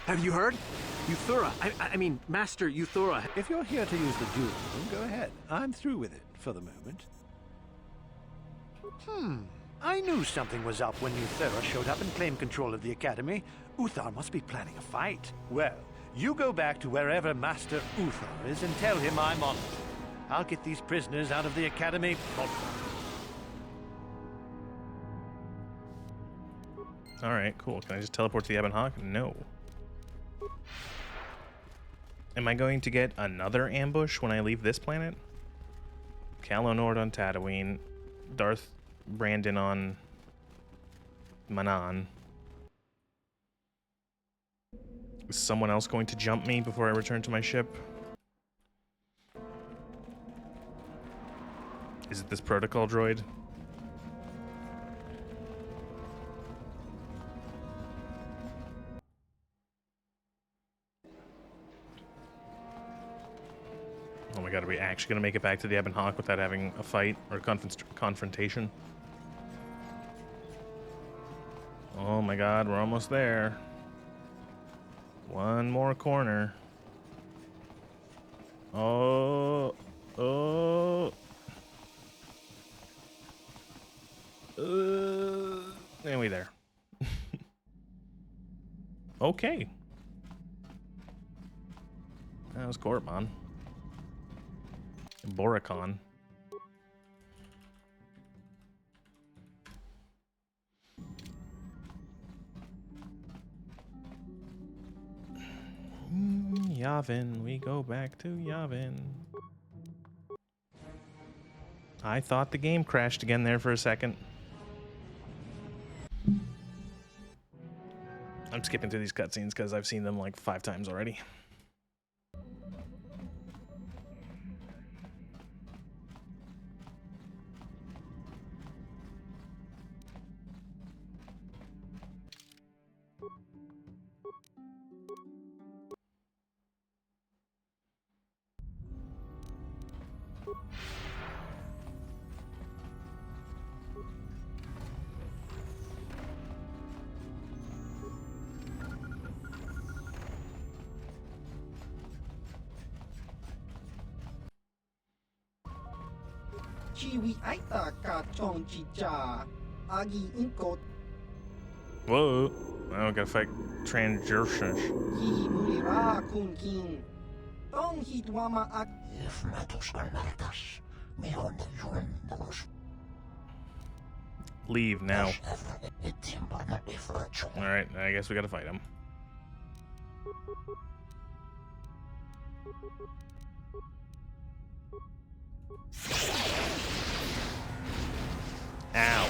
Have you heard? Euthura, I mean, Master Euthura. If you're here to use the duel room, go ahead. I'm through with it, for the moment. I knew something was up when Euthura showed up and claimed control of the Academy. Uthar must be planning a fight. Well, you go back to wherever Master Uthar is and tell him I'm on it. I'll get these prisoners out of the Academy promptly. Alright, cool. Can I just teleport to the Ebon Hawk? No. Am I going to get another ambush when I leave this planet? Calo Nord on Tatooine, Darth Brandon on Manan. Is someone else going to jump me before I return to my ship? Is it this protocol droid? Oh my god, are we actually going to make it back to the Ebon Hawk without having a fight or confrontation? Oh my god, we're almost there. One more corner. Oh. And we there. Okay. That was Korriban. Boricon. Yavin, we go back to Yavin. I thought the game crashed again there for a second. I'm skipping through these cutscenes because I've seen them like 5 times already. Whoa. Now I gotta fight Transjurshans. Leave now. Alright, I guess we gotta fight him. Ow.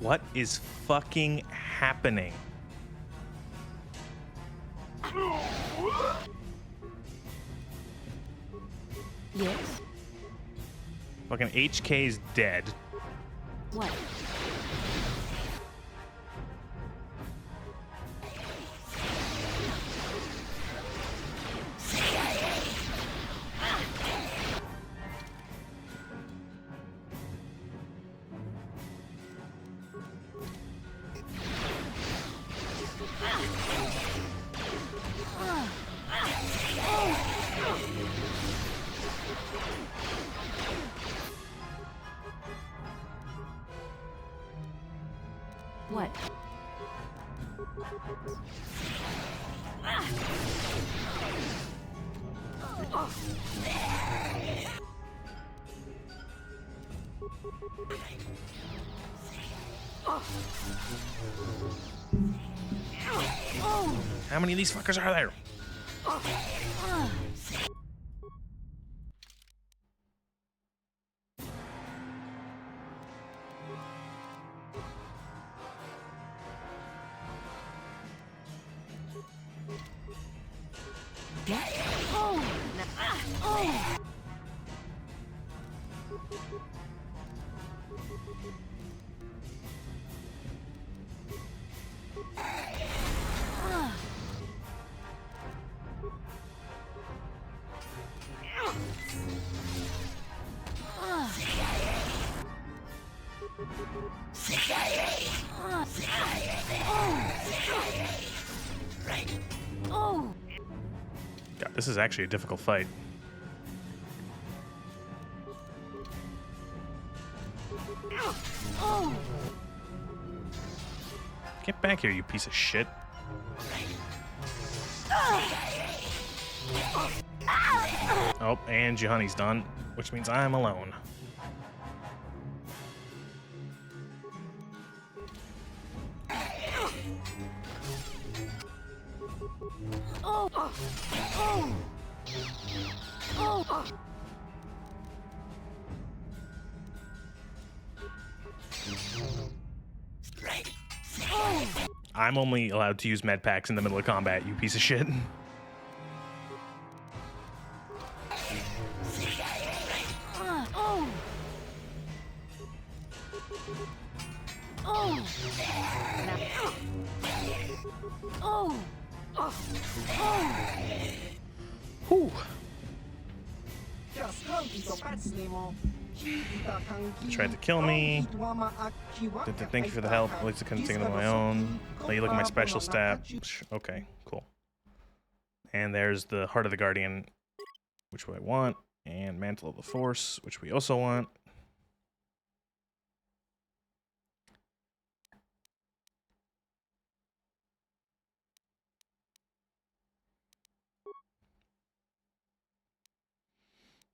What is fucking happening? Yes? Fucking HK's dead. What? What? How many of these fuckers are there? God, this is actually a difficult fight. Get back here, you piece of shit. Oh, and Johnny's done, which means I'm alone. I'm only allowed to use med packs in the middle of combat, you piece of shit. Whew. Tried to kill me. Thank you for the help. At least I couldn't take it on my own. Let you look at my special stat. Okay, cool. And there's the Heart of the Guardian, which I want, and Mantle of the Force, which we also want.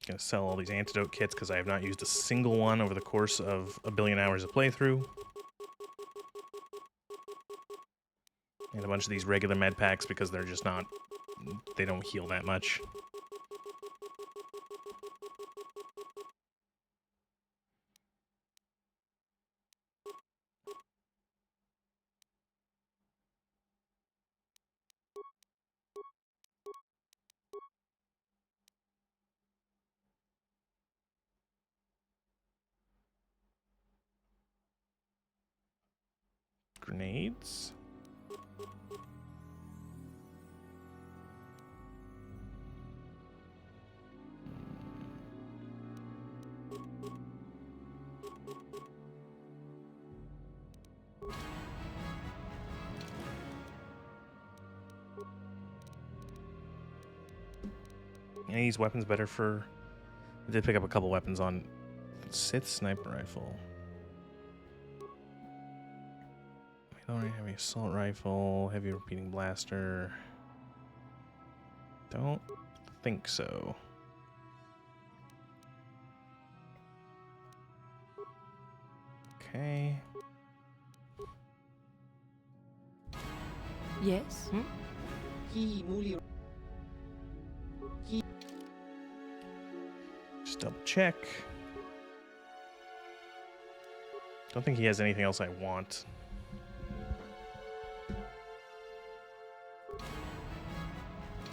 Gonna sell all these antidote kits because I have not used a single one over the course of a billion hours of playthrough. And a bunch of these regular med packs because they're just not, they don't heal that much. Grenades. Any of these weapons better for... I did pick up a couple weapons on Sith sniper rifle. Heavy assault rifle, heavy repeating blaster. Don't think so. Okay. Yes? Just double check. Don't think he has anything else I want.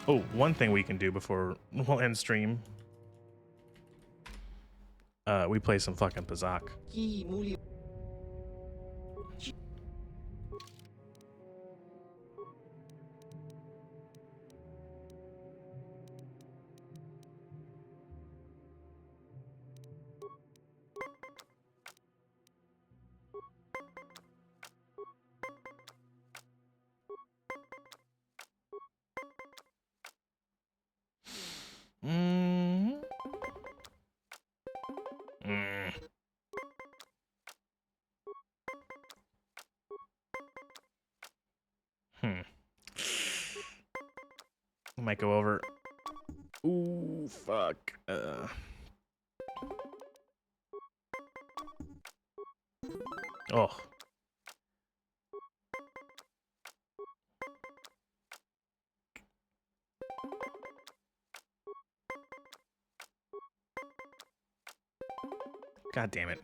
Oh, one thing we can do before we'll end stream We play some fucking Pazak. Mm. Mm. I might go over. Ooh, fuck. Oh. God damn it.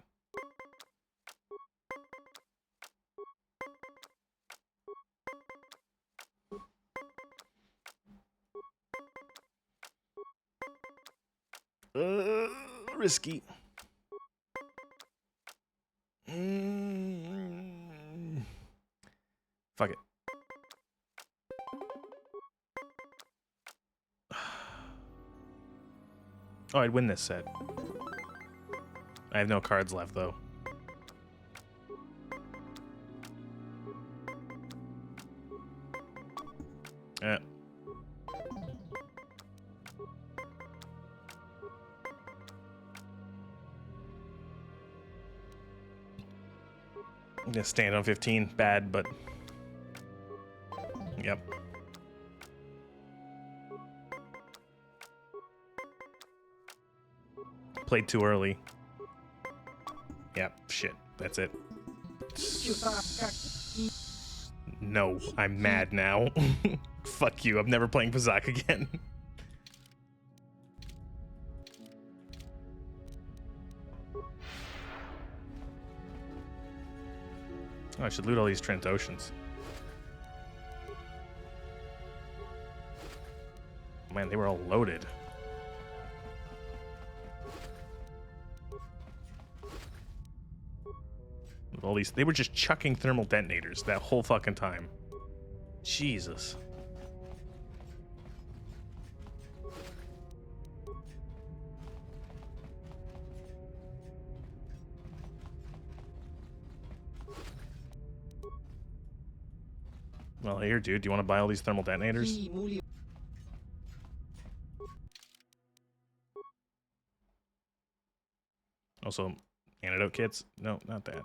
Risky. Fuck it. Oh, I'd win this set. I have no cards left, though. Yeah. I'm gonna stand on 15. Bad, but... Yep. Played too early. Yep, shit. That's it. No, I'm mad now. Fuck you, I'm never playing Pazak again. Oh, I should loot all these Trent Oceans. Man, they were all loaded. With all these, they were just chucking thermal detonators that whole fucking time. Jesus. Well, here, dude, do you want to buy all these thermal detonators? Also, antidote kits? No, not that.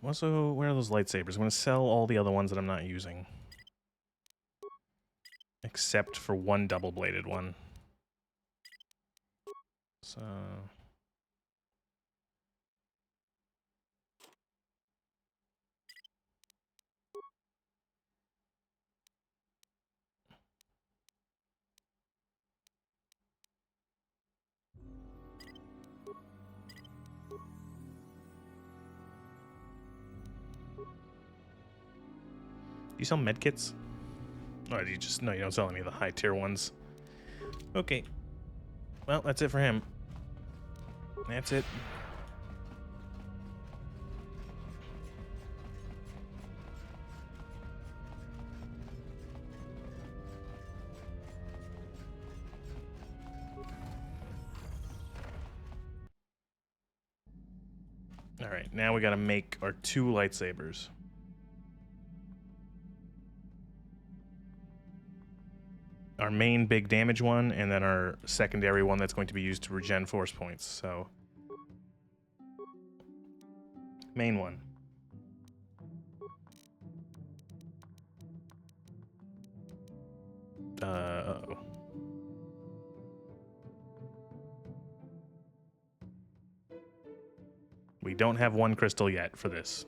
Also, where are those lightsabers? I'm going to sell all the other ones that I'm not using. Except for one double-bladed one. So... You sell medkits? Or do you just... No, you don't sell any of the high-tier ones. Okay. Well, that's it for him. That's it. Alright, now we gotta make our 2 lightsabers. Our main big damage one, and then our secondary one that's going to be used to regen force points, so... Main one. Uh-oh. don't have one crystal yet for this.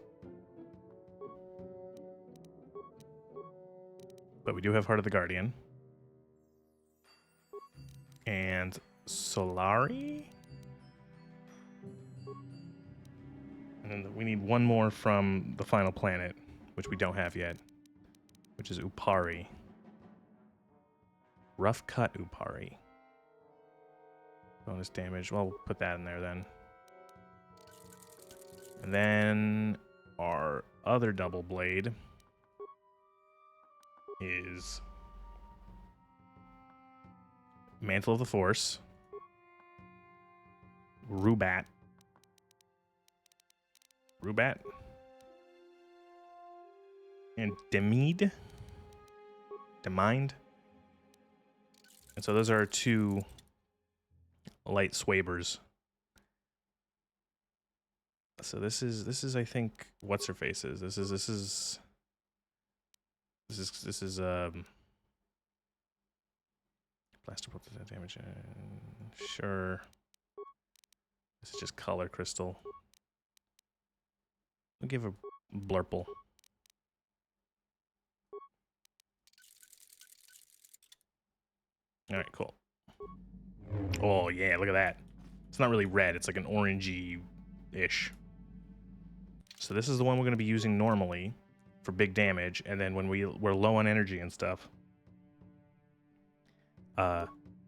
But we do have Heart of the Guardian. And Solari? And then we need one more from the final planet, which we don't have yet, which is Upari. Rough cut Upari. Bonus damage. Well, we'll put that in there then. And then our other double blade is Mantle of the Force, Rubat, and Demind. And so those are our two light swabers. So this is I think what's her face is. This is blaster damage. Sure. This is just color crystal. We'll give a blurple. All right, cool. Oh yeah, look at that. It's not really red. It's like an orangey-ish. So this is the one we're going to be using normally for big damage, and then when we're low on energy and stuff,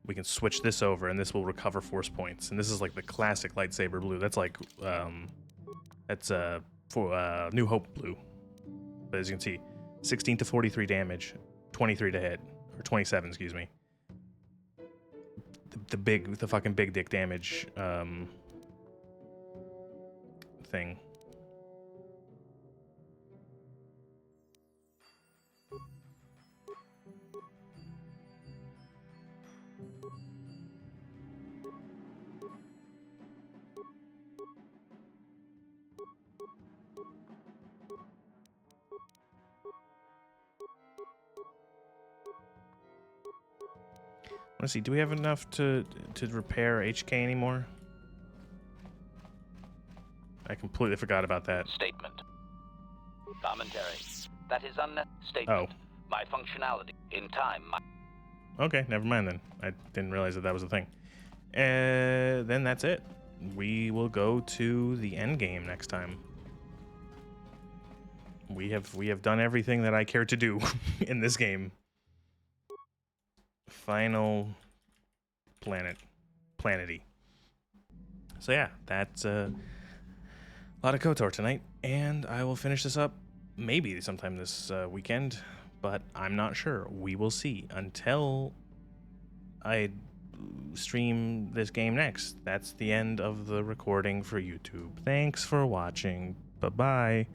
we can switch this over, and this will recover force points. And this is like the classic lightsaber blue. That's like that's for New Hope blue. But as you can see, 16 to 43 damage, 23 to hit, or 27, excuse me. The fucking big dick damage thing. Let's see, do we have enough to repair HK anymore? I completely forgot about that. Statement. Commentary. That is unnecessary. Statement. Oh. My functionality. In time. Okay, never mind then. I didn't realize that was a thing. Then that's it. We will go to the end game next time. We have done everything that I care to do in this game. Final planety. So yeah, that's a lot of KOTOR tonight, and I will finish this up maybe sometime this weekend, but I'm not sure. We will see. Until I stream this game next. That's the end of the recording for YouTube. Thanks for watching. Bye-bye.